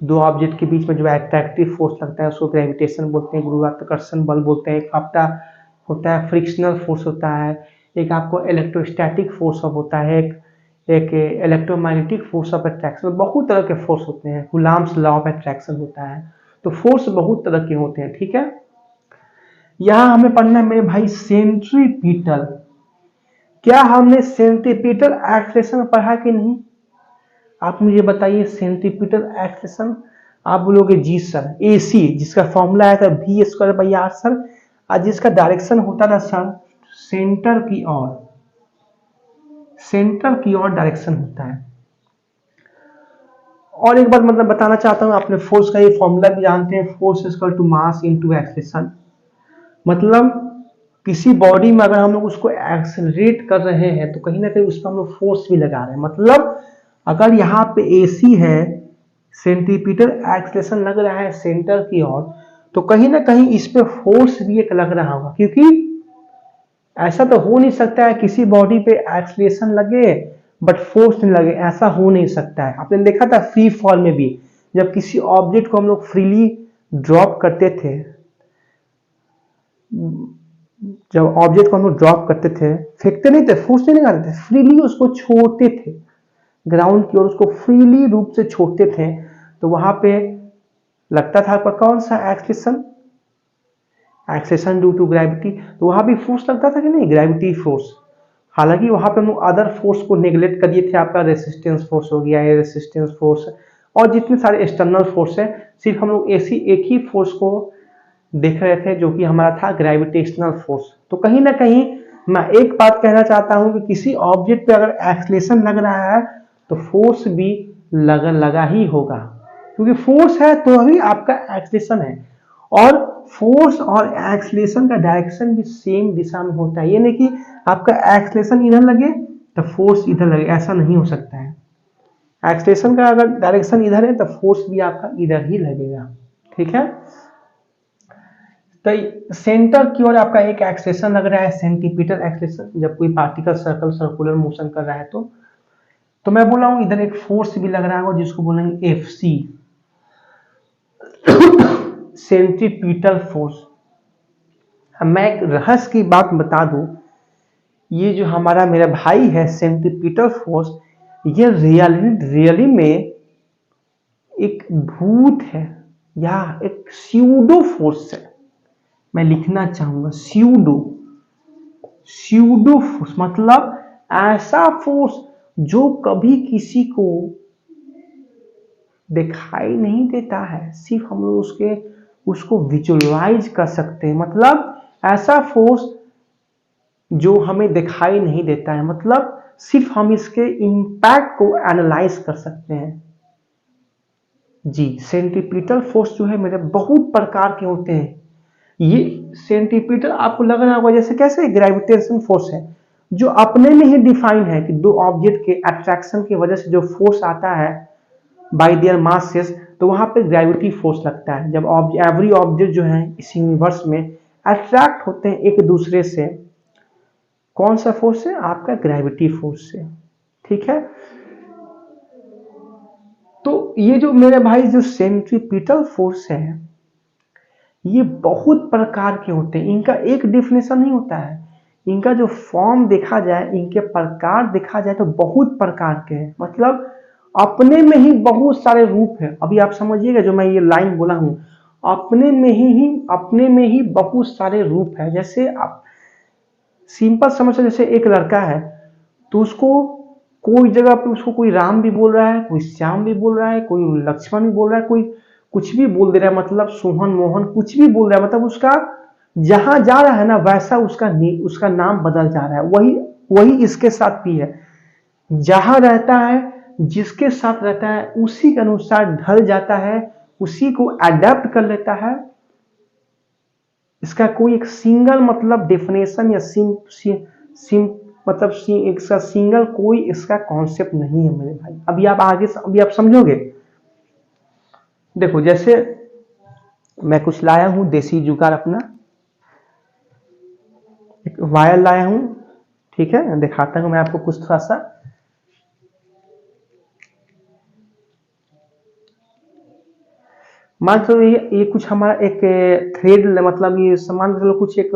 2 ऑब्जेक्ट के बीच में जो अट्रैक्टिव फोर्स लगता है उसको ग्रेविटेशन बोलते हैं, गुरुत्वाकर्षण बल बोलते हैं। एक आपका होता है फ्रिक्शनल फोर्स होता है, एक आपको इलेक्ट्रोस्टैटिक फोर्स होता है, एक इलेक्ट्रोमैग्नेटिक फोर्स ऑफ अट्रैक्शन। बहुत तरह के फोर्स होते हैं, कूलॉम्स लॉ ऑफ अट्रैक्शन होता है। तो फोर्स बहुत तरह के होते हैं। ठीक है, यहां हमें पढ़ना है मेरे भाई सेंट्रीपिटल। क्या हमने सेंट्रीपिटल एक्सेलेरेशन पढ़ा कि नहीं, आप मुझे बताइए। सेंट्रीपिटल एक्सेलेरेशन आप बोलोगे जी सर, AC जिसका फॉर्मूला आया था V² सर, और जिसका डायरेक्शन होता था सर सेंटर की ओर, सेंटर की ओर डायरेक्शन होता है। और एक बार मतलब बताना चाहता हूं, आपने फोर्स का ये फॉर्मूला भी जानते हैं, force equal to mass into acceleration. मतलब किसी बॉडी में अगर हम लोग उसको एक्सेलरेट कर रहे हैं तो कहीं ना कहीं उस पर हम लोग फोर्स भी लगा रहे हैं। मतलब अगर यहाँ पे AC है, सेंट्रीपिटल एक्सेलेरेशन लग रहा है सेंटर की ओर, तो कहीं ना कहीं इस पे फोर्स भी एक लग रहा होगा, क्योंकि ऐसा तो हो नहीं सकता है किसी बॉडी पे एक्सलेशन लगे बट फोर्स नहीं लगे, ऐसा हो नहीं सकता है। आपने देखा था फ्री फॉल में भी, जब किसी ऑब्जेक्ट को हम लोग फ्रीली ड्रॉप करते थे, जब ऑब्जेक्ट को हम लोग ड्रॉप करते थे, फेंकते नहीं थे, फोर्स नहीं लगाते थे, फ्रीली उसको छोड़ते थे ग्राउंड की ओर, उसको फ्रीली रूप से छोड़ते थे, तो वहां पे लगता था आपका कौन सा acceleration, acceleration due to gravity. तो वहां भी फोर्स लगता था कि नहीं, ग्रेविटी फोर्स। हालांकि वहां पे हम लोग अदर फोर्स को नेग्लेक्ट कर दिए थे, आपका रेसिस्टेंस फोर्स हो गया, रेसिस्टेंस फोर्स और जितने सारे एक्सटर्नल फोर्स है, सिर्फ हम लोग ऐसी एक ही फोर्स को देख रहे थे जो कि हमारा था ग्रेविटेशनल फोर्स। तो कहीं ना कहीं मैं एक बात कहना चाहता हूं कि किसी ऑब्जेक्ट पे अगर एक्सलेशन लग रहा है तो फोर्स भी लगा ही होगा, क्योंकि फोर्स है तो अभी आपका एक्सलेशन है, और फोर्स और एक्सलेशन का डायरेक्शन भी सेम दिशा में होता है। ये नहीं कि आपका एक्सलेशन इधर लगे तो फोर्स इधर लगे, ऐसा नहीं हो सकता है। एक्सलेशन का अगर डायरेक्शन इधर है तो फोर्स भी आपका इधर ही लगेगा, ठीक है। तो सेंटर की ओर आपका एक एक्सलेशन लग रहा है, सेंटीपीटल एक्सलेशन, जब कोई पार्टिकल सर्कुलर मोशन कर रहा है तो मैं बोला हूं इधर एक फोर्स भी लग रहा होगा जिसको बोलेंगे एफसी, सेंट्रीपिटल फोर्स। मैं एक रहस्य की बात बता दूं, ये जो हमारा मेरा भाई है सेंट्रीपिटल फोर्स, ये रियली में एक भूत है या एक स्यूडो फोर्स है। मैं लिखना चाहूंगा स्यूडो फोर्स, मतलब ऐसा फोर्स जो कभी किसी को दिखाई नहीं देता है, सिर्फ हम लोग उसको विजुअलाइज कर सकते हैं। मतलब ऐसा फोर्स जो हमें दिखाई नहीं देता है, मतलब सिर्फ हम इसके इंपैक्ट को एनालाइज कर सकते हैं। जी, सेंट्रीपिटल फोर्स जो है मेरे बहुत प्रकार के होते हैं। ये सेंट्रीपिटल आपको लग रहा होगा जैसे कैसे ग्रेविटेशन फोर्स है, जो अपने में ही डिफाइन है कि दो ऑब्जेक्ट के अट्रैक्शन की वजह से जो फोर्स आता है बाय देयर मासेस, तो वहां पे ग्रेविटी फोर्स लगता है। जब एवरी ऑब्जेक्ट जो है इस यूनिवर्स में अट्रैक्ट होते हैं एक दूसरे से, कौन सा फोर्स है, आपका ग्रेविटी फोर्स से, ठीक है। तो ये जो मेरे भाई जो सेंट्रीपिटल फोर्स है, ये बहुत प्रकार के होते हैं, इनका एक डिफिनेशन नहीं होता है। इनका जो फॉर्म देखा जाए, इनके प्रकार देखा जाए तो बहुत प्रकार के हैं, मतलब अपने में ही बहुत सारे रूप हैं। अभी आप समझिएगा जो मैं ये लाइन बोला हूं, अपने में ही बहुत सारे रूप है। जैसे आप सिंपल समझ, जैसे एक लड़का है तो उसको कोई जगह पे उसको कोई राम भी बोल रहा है, कोई श्याम भी बोल रहा है, कोई लक्ष्मण भी बोल रहा है, कोई कुछ भी बोल दे रहा है, मतलब सोहन मोहन कुछ भी बोल रहा है, मतलब उसका जहां जा रहा है ना वैसा उसका नाम बदल जा रहा है। वही इसके साथ भी है, जहां रहता है जिसके साथ रहता है उसी के अनुसार ढल जाता है, उसी को अडेप्ट कर लेता है। इसका कोई एक सिंगल मतलब डेफिनेशन या मतलब इसका सिंगल कोई इसका कॉन्सेप्ट नहीं है मेरे भाई। अभी आप समझोगे। देखो जैसे मैं कुछ लाया हूं देसी जुगाड़, अपना एक वायर लाया हूं, ठीक है, दिखाता हूं मैं आपको कुछ थोड़ा सा। मान लो ये कुछ हमारा एक थ्रेड, मतलब ये सामान मतलब कुछ एक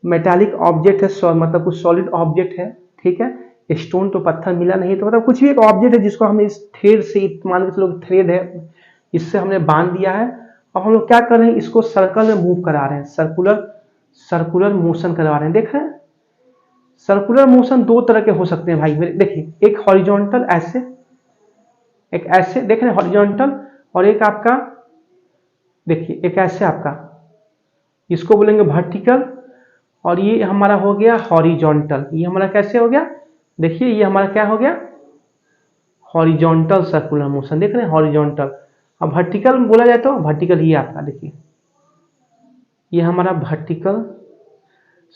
मेटालिक ऑब्जेक्ट है, मतलब कुछ सॉलिड ऑब्जेक्ट है, ठीक है। स्टोन तो पत्थर मिला नहीं, तो मतलब कुछ भी एक ऑब्जेक्ट है जिसको हमने इस थ्रेड से, मान के चलो थ्रेड है, इससे हमने बांध दिया है। अब हम लोग क्या कर रहे हैं, इसको सर्कल में मूव करा रहे हैं, सर्कुलर मोशन करवा रहे हैं। देख रहे हैं, सर्कुलर मोशन दो तरह के हो सकते हैं भाई मेरे, देखिए, एक हॉरिजॉन्टल ऐसे, एक ऐसे, देख रहे हैं हॉरिजॉन्टल, और एक आपका देखिए एक ऐसे आपका, इसको बोलेंगे वर्टिकल, और ये हमारा हो गया हॉरिजॉन्टल। ये हमारा कैसे हो गया, देखिए ये हमारा क्या हो गया, हॉरिजॉन्टल सर्कुलर मोशन, देख रहे हैं हॉरिजॉन्टल। अब वर्टिकल बोला जाए तो वर्टिकल ये आपका देखिए, ये हमारा वर्टिकल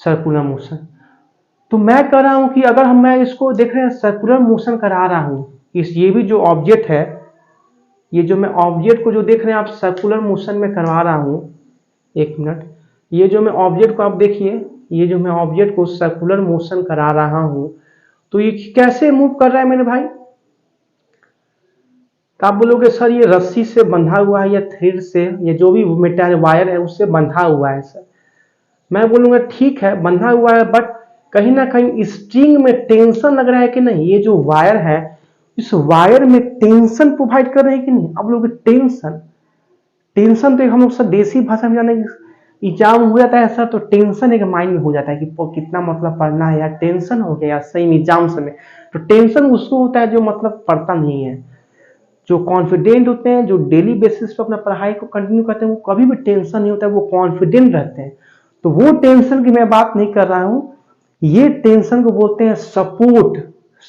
सर्कुलर मोशन। तो मैं कह रहा हूं कि अगर मैं इसको देख रहे हैं सर्कुलर मोशन करा रहा हूं, ये भी जो ऑब्जेक्ट है, ये जो मैं ऑब्जेक्ट को जो देख रहे हैं आप सर्कुलर मोशन में करवा रहा हूं, एक मिनट, ये जो मैं ऑब्जेक्ट को आप देखिए, ये जो मैं ऑब्जेक्ट को सर्कुलर मोशन करा रहा हूं, तो ये कैसे मूव कर रहा है मेरे भाई? तो आप बोलोगे सर ये रस्सी से बंधा हुआ है या थ्रेड से, या जो भी मेटल वायर है उससे बंधा हुआ है सर। मैं बोलूंगा ठीक है बंधा हुआ है, बट कहीं ना कहीं स्ट्रिंग में टेंशन लग रहा है कि नहीं? ये जो वायर है, इस वायर में टेंशन प्रोवाइड कर रहे हैं कि नहीं? आप लोग टेंशन, टेंशन तो हम लोग सर देसी भाषा में जाने एग्जाम हो जाता है सर, तो टेंशन एक माइंड में हो जाता है कि कितना मतलब पढ़ना है यार, टेंशन हो गया सही में एग्जाम समय। तो टेंशन उसको होता है जो मतलब पढ़ता नहीं है। जो कॉन्फिडेंट होते हैं, जो डेली बेसिस पे अपना पढ़ाई को कंटिन्यू करते हैं, वो कभी भी टेंशन नहीं होता है, वो कॉन्फिडेंट रहते हैं। तो वो टेंशन की मैं बात नहीं कर रहा हूं, ये टेंशन को बोलते हैं सपोर्ट।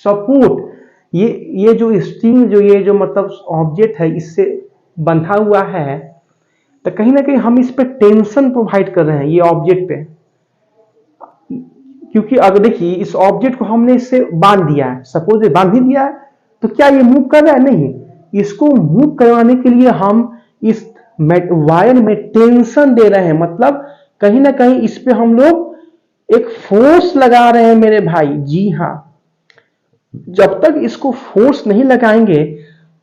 सपोर्ट, ये जो स्ट्रिंग, जो ये जो मतलब ऑब्जेक्ट है, इससे बंधा हुआ है, तो कहीं ना कहीं हम इस पे टेंशन प्रोवाइड कर रहे हैं ये ऑब्जेक्ट पे। क्योंकि अगर देखिए इस ऑब्जेक्ट को हमने इससे बांध दिया है, सपोज बांध ही दिया है, तो क्या ये मूव कर रहा है? नहीं। इसको मूव करवाने के लिए हम इस वायर में टेंशन दे रहे हैं, मतलब कहीं ना कहीं इस पे हम लोग एक फोर्स लगा रहे हैं मेरे भाई। जी हाँ, जब तक इसको फोर्स नहीं लगाएंगे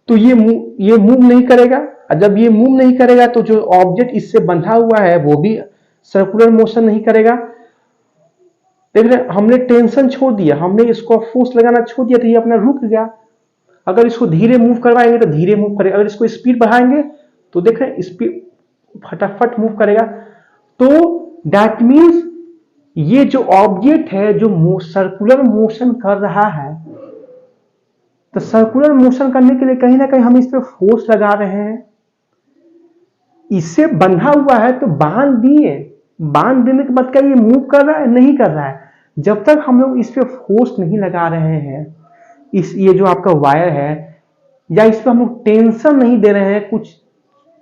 तो ये मूव नहीं करेगा, और जब ये मूव नहीं करेगा तो जो ऑब्जेक्ट इससे बंधा हुआ है वो भी सर्कुलर मोशन नहीं करेगा। देख रहे, हमने टेंशन छोड़ दिया, हमने इसको फोर्स लगाना छोड़ दिया, तो ये अपना रुक गया। अगर इसको धीरे मूव करवाएंगे तो धीरे मूव करेगा, अगर इसको स्पीड बढ़ाएंगे तो देख रहे हैं स्पीड फटाफट मूव करेगा। तो दैट मीन्स ये जो ऑब्जेक्ट है जो सर्कुलर मोशन कर रहा है, तो सर्कुलर मोशन करने के लिए कहीं ना कहीं हम इस पे फोर्स लगा रहे हैं। इससे बंधा हुआ है तो बांध दिए, बांध देने के बाद क्या ये मूव कर रहा है? नहीं कर रहा है। जब तक हम लोग इस पे फोर्स नहीं लगा रहे हैं, इस ये जो आपका वायर है, या इस पे हम लोग टेंशन नहीं दे रहे हैं, कुछ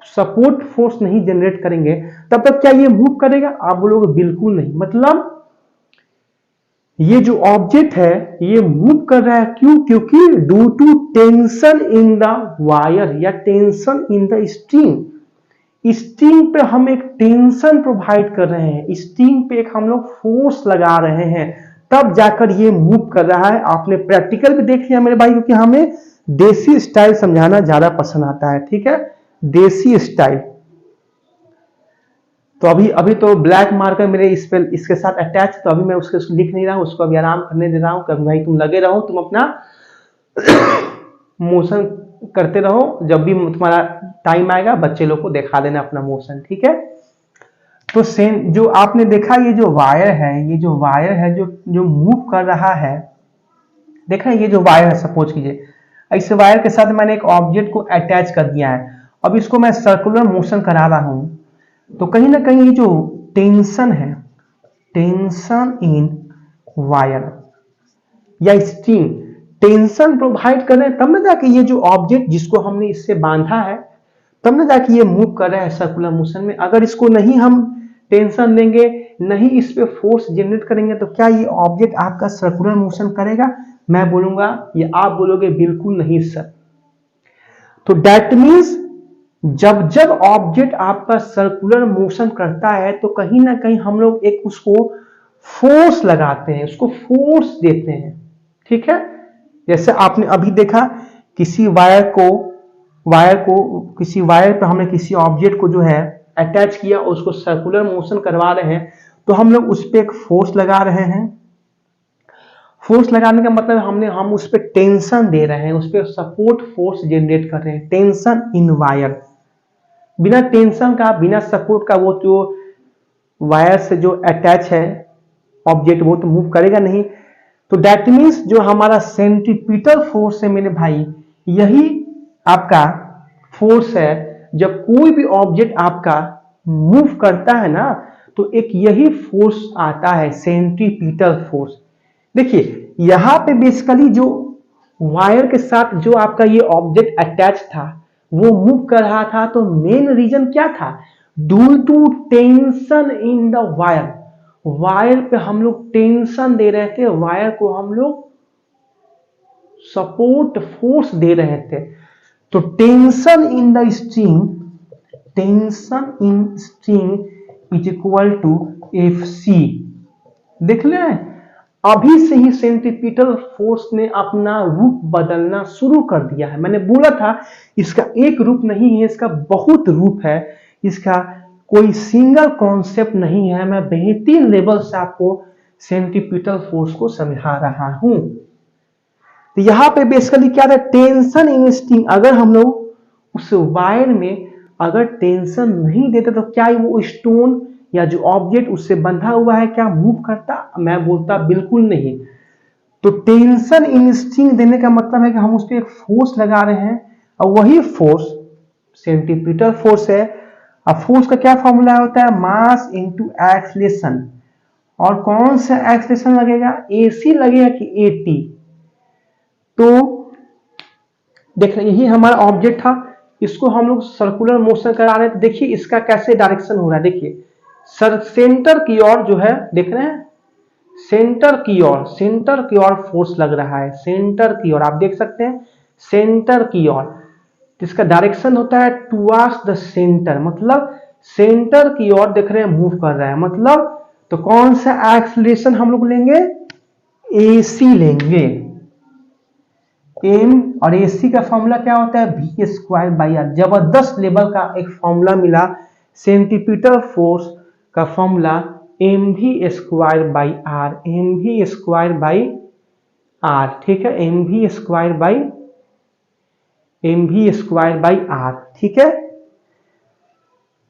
सपोर्ट फोर्स नहीं जनरेट करेंगे, तब तक क्या ये मूव करेगा? आप बोलोगे बिल्कुल नहीं। मतलब ये जो ऑब्जेक्ट है ये मूव कर रहा है, क्यों? क्योंकि due to tension in the wire या tension in the string. String पे हम एक टेंशन प्रोवाइड कर रहे हैं, स्ट्रिंग पे एक हम लोग फोर्स लगा रहे हैं, तब जाकर ये मूव कर रहा है। आपने प्रैक्टिकल भी देख लिया मेरे भाई, क्योंकि हमें देसी स्टाइल समझाना ज्यादा पसंद आता है, ठीक है, देसी स्टाइल। तो अभी तो ब्लैक मार्कर मेरे इस पे इसके साथ अटैच, तो अभी मैं उसको लिख नहीं रहा हूं, उसको अभी आराम करने दे रहा हूं। कभी भाई तुम लगे रहो, तुम अपना मोशन करते रहो, जब भी तुम्हारा टाइम आएगा बच्चे लोग को दिखा देना अपना मोशन, ठीक है। तो सेम जो आपने देखा, ये जो वायर है, ये जो वायर है जो जो मूव कर रहा है, देखा ये जो वायर है, सपोज कीजिए इस वायर के साथ मैंने एक ऑब्जेक्ट को अटैच कर दिया है, अब इसको मैं सर्कुलर मोशन करा रहा हूं, तो कहीं ना कहीं ये जो टेंशन है, टेंशन इन वायर या स्ट्रिंग, टेंशन प्रोवाइड कर रहे हैं, तब ना जाके ये जो ऑब्जेक्ट जिसको हमने इससे बांधा है, तब ना जाके ये मूव कर रहा है सर्कुलर मोशन में। अगर इसको नहीं हम टेंशन देंगे, नहीं इस पे फोर्स जनरेट करेंगे, तो क्या ये ऑब्जेक्ट आपका सर्कुलर मोशन करेगा? मैं बोलूंगा, ये आप बोलोगे बिल्कुल नहीं सर। तो दैट मीन्स जब जब ऑब्जेक्ट आपका सर्कुलर मोशन करता है, तो कहीं ना कहीं हम लोग एक उसको फोर्स लगाते हैं, उसको फोर्स देते हैं, ठीक है। जैसे आपने अभी देखा, किसी किसी वायर पे हमने किसी ऑब्जेक्ट को जो है अटैच किया, उसको सर्कुलर मोशन करवा रहे हैं, तो हम लोग उस पर एक फोर्स लगा रहे हैं। फोर्स लगाने का मतलब हम उस पर टेंशन दे रहे हैं, उस पर सपोर्ट फोर्स जनरेट कर रहे हैं, टेंशन इन वायर। बिना टेंशन का, बिना सपोर्ट का, वो जो वायर से जो अटैच है ऑब्जेक्ट, वो तो मूव करेगा नहीं। तो दैट मीन्स जो हमारा सेंट्रीपिटल फोर्स है मेरे भाई, यही आपका फोर्स है। जब कोई भी ऑब्जेक्ट आपका मूव करता है ना, तो एक यही फोर्स आता है, सेंट्रीपिटल फोर्स। देखिए यहां पे बेसिकली जो वायर के साथ जो आपका ये ऑब्जेक्ट अटैच था, वो मूव कर रहा था, तो मेन रीजन क्या था? Due to tension in the wire. Wire पे हम लोग टेंशन दे रहे थे, वायर को हम लोग सपोर्ट फोर्स दे रहे थे। तो tension in the string, tension in string is equal to F C. देख ले, अभी से ही सेंट्रीपिटल फोर्स ने अपना रूप बदलना शुरू कर दिया है। मैंने बोला था इसका एक रूप नहीं है, इसका बहुत रूप है, इसका कोई सिंगल कॉन्सेप्ट नहीं है। मैं बेहतरीन लेवल से आपको सेंट्रीपिटल फोर्स को समझा रहा हूं। तो यहां पे बेसिकली क्या था, टेंशन इन स्ट्रिंग। अगर हम लोग उस वायर में अगर टेंशन नहीं देते तो क्या वो स्टोन या जो ऑब्जेक्ट उससे बंधा हुआ है क्या मूव करता? मैं बोलता बिल्कुल नहीं। तो टेंशन इन स्ट्रिंग देने का मतलब है कि हम उस पर एक फोर्स लगा रहे हैं और वही फोर्स सेंट्रीपिटल फोर्स है। अब फोर्स का क्या फॉर्मूला होता है, मास इनटू एक्सलेशन। और कौन सा एक्सलेशन लगेगा, एसी लगेगा कि एटी। तो देख रहे यही हमारा ऑब्जेक्ट था, इसको हम लोग सर्कुलर मोशन करा रहे हैं। तो देखिए इसका कैसे डायरेक्शन हो रहा है, देखिए सर सेंटर की ओर जो है, देख रहे हैं सेंटर की ओर फोर्स लग रहा है, सेंटर की ओर आप देख सकते हैं, सेंटर की ओर। इसका डायरेक्शन होता है टुवर्ड्स द सेंटर, मतलब सेंटर की ओर देख रहे हैं मूव कर रहा है, मतलब तो कौन सा एक्सीलरेशन हम लोग लेंगे, एसी लेंगे। एम और एसी का फॉर्मूला क्या होता है, वी स्क्वायर बाई आर। जबरदस्त लेवल का एक फॉर्मूला मिला, सेंट्रीपिटल फोर्स का formula M V square by R, M V square by R, ठीक है, M V square by R, ठीक है।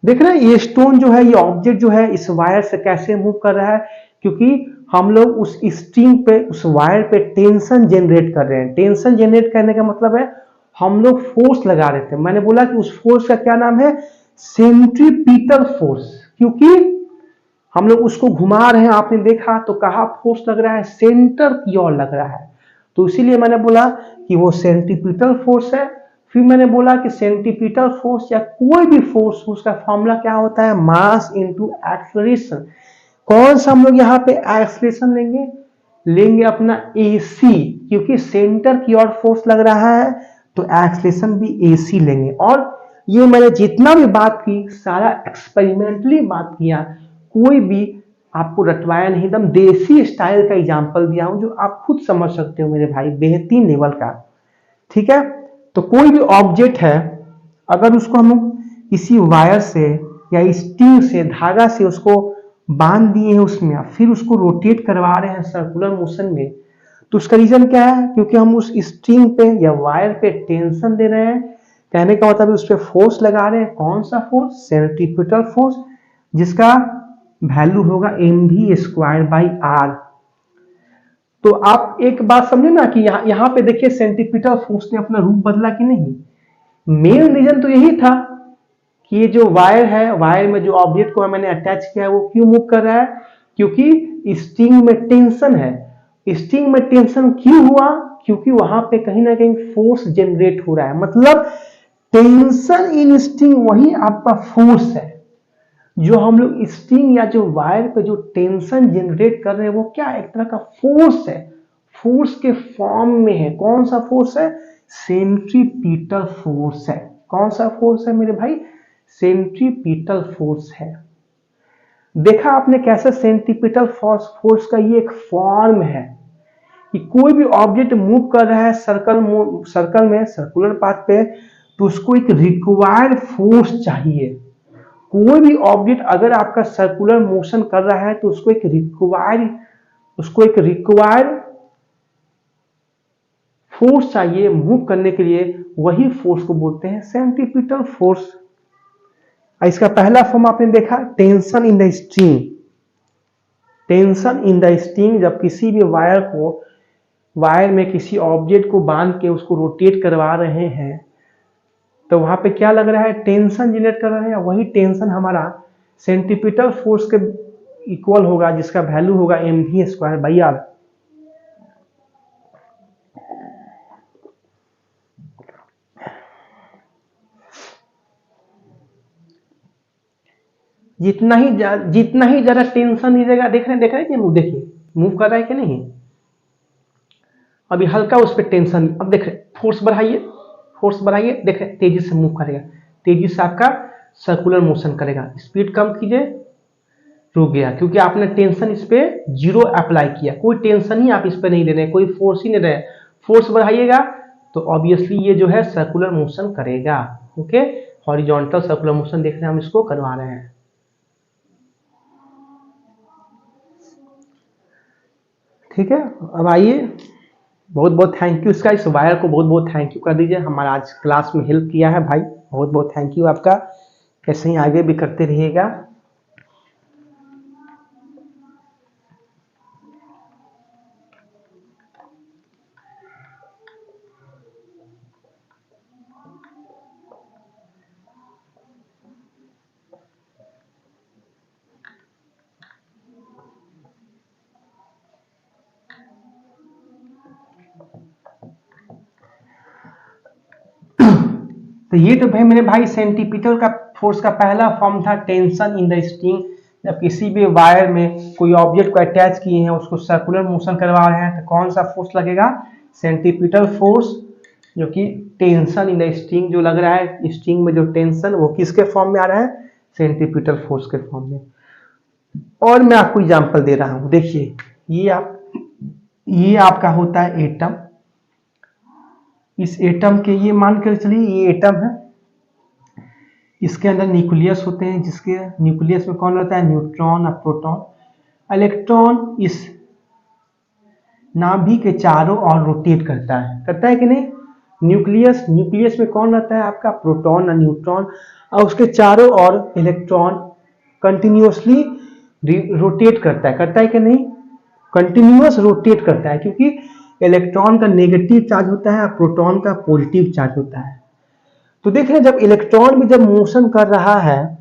देख रहे हैं ये स्टोन जो है, ये ऑब्जेक्ट जो है इस वायर से कैसे मूव कर रहा है, क्योंकि हम लोग उस स्ट्रिंग पे, उस वायर पे टेंशन जनरेट कर रहे हैं। टेंशन जनरेट करने का मतलब है हम लोग फोर्स लगा रहे थे। मैंने बोला कि उस फोर्स का क्या नाम है, सेंट्रीपिटल फोर्स, क्योंकि हम लोग उसको घुमा रहे हैं। आपने देखा तो कहा फोर्स लग रहा है, सेंटर की ओर लग रहा है, तो इसीलिए मैंने बोला कि वो सेंट्रीपिटल फोर्स है। फिर मैंने बोला कि सेंट्रीपिटल फोर्स या कोई भी फोर्स उसका फॉर्मूला क्या होता है, मास इनटू एक्सीलरेशन। कौन सा हम लोग यहाँ पे एक्सीलरेशन लेंगे अपना एसी, क्योंकि सेंटर की ओर फोर्स लग रहा है तो एक्सीलरेशन भी एसी लेंगे। और ये मैंने जितना भी बात की सारा एक्सपेरिमेंटली बात किया, कोई भी आपको रटवाया नहीं, एकदम देसी स्टाइल का एग्जांपल दिया हूं जो आप खुद समझ सकते हो मेरे भाई, बेहतरीन लेवल का, ठीक है। तो कोई भी ऑब्जेक्ट है, अगर उसको हम किसी वायर से या स्ट्रिंग से, धागा से उसको बांध दिए हैं उसमें, फिर उसको रोटेट करवा रहे हैं सर्कुलर मोशन में, तो उसका रीजन क्या है, क्योंकि हम उस स्ट्रिंग पे या वायर पे टेंशन दे रहे हैं। कहने का मतलब उस पर फोर्स लगा रहे हैं, कौन सा फोर्स, सेंट्रीपिटल फोर्स, जिसका वैल्यू होगा M V square by R. तो आप एक बात समझे ना कि यहाँ पे देखिए सेंट्रीपिटल फोर्स ने अपना रूप बदला कि नहीं। मेन रीजन तो यही था कि ये जो वायर है, वायर में जो ऑब्जेक्ट को मैंने अटैच किया है वो क्यों मूव कर रहा है, क्योंकि स्ट्रिंग में टेंशन है। स्ट्रिंग में टेंशन क्यों हुआ, क्योंकि वहां पे कहीं ना कहीं फोर्स जनरेट हो रहा है। मतलब टेंशन इन स्ट्रिंग वही आपका फोर्स है। जो हम लोग स्ट्रिंग या जो वायर पे जो टेंशन जनरेट कर रहे हैं वो क्या, एक तरह का फोर्स है, फोर्स के फॉर्म में है। कौन सा फोर्स है, सेंट्रीपिटल फोर्स है। कौन सा फोर्स है मेरे भाई, सेंट्रीपिटल फोर्स है। देखा आपने कैसे सेंट्रीपिटल फोर्स का ये एक फॉर्म है कि कोई भी ऑब्जेक्ट मूव कर रहा है सर्कल में, सर्कुलर पाथ पे, तो उसको एक रिक्वायर्ड फोर्स चाहिए। कोई भी ऑब्जेक्ट अगर आपका सर्कुलर मोशन कर रहा है तो उसको एक रिक्वायर्ड फोर्स चाहिए मूव करने के लिए, वही फोर्स को बोलते हैं सेंट्रीपिटल फोर्स। इसका पहला फॉर्म आपने देखा, tension in the string. Tension in the string, जब किसी भी वायर में किसी ऑब्जेक्ट को बांध के उसको रोटेट करवा रहे हैं तो वहां पे क्या लग रहा है, टेंशन जनरेट कर रहे हैं। वही टेंशन हमारा सेंट्रीपिटल फोर्स के इक्वल होगा, जिसका वैल्यू होगा M V square by R. जितना ही ज्यादा टेंशन लीजिएगा, देख रहे हैं कि देखिए मूव कर रहा है कि नहीं। अभी हल्का उस पर टेंशन, अब देख रहे फोर्स बढ़ाइए, देख रहे तेजी से मूव करेगा, तेजी से आपका सर्कुलर मोशन करेगा। स्पीड कम कीजिए, रुक गया, क्योंकि आपने टेंशन इस पे जीरो अप्लाई किया, कोई टेंशन ही आप इस पे नहीं ले रहे, कोई फोर्स ही नहीं रहे। फोर्स बढ़ाइएगा तो ऑब्वियसली ये जो है सर्कुलर मोशन करेगा। ओके, हॉरिजॉन्टल सर्कुलर मोशन देख रहे हैं, हम इसको करवा रहे हैं। ठीक है, अब आइए, बहुत बहुत थैंक यू इसका, इस वायर को बहुत बहुत थैंक यू कर दीजिए, हमारा आज क्लास में हेल्प किया है भाई, बहुत बहुत थैंक यू आपका, ऐसे ही आगे भी करते रहिएगा। तो ये तो भाई मेरे भाई सेंटीपिटल का फोर्स का पहला फॉर्म था, टेंशन इन द स्ट्रिंग। जब किसी भी वायर में कोई ऑब्जेक्ट को अटैच किए हैं, उसको सर्कुलर मोशन करवा रहे हैं, तो कौन सा फोर्स लगेगा? सेंटीपिटल फोर्स, जो कि टेंशन इन द स्ट्रिंग जो लग रहा है, स्ट्रिंग में जो टेंशन, वो किसके फॉर्म में आ रहा है? सेंटीपिटल फोर्स के फॉर्म में। और मैं आपको एग्जांपल दे रहा हूं, देखिए, ये आपका होता है एटम। इस एटम के, ये मान कर चलिए ये एटम है, इसके अंदर न्यूक्लियस होते हैं, जिसके न्यूक्लियस में कौन रहता है? न्यूट्रॉन और प्रोटॉन। इलेक्ट्रॉन इस नाभि के चारों ओर रोटेट करता है कि नहीं? न्यूक्लियस में कौन रहता है आपका? प्रोटॉन और न्यूट्रॉन, और उसके चारों ओर इलेक्ट्रॉन कंटिन्यूअसली रोटेट करता है कि नहीं? कंटिन्यूअस रोटेट करता है, क्योंकि इलेक्ट्रॉन का नेगेटिव चार्ज होता है और प्रोटॉन का पॉजिटिव चार्ज होता है। तो देख रहे हैं, जब इलेक्ट्रॉन भी जब मोशन कर रहा है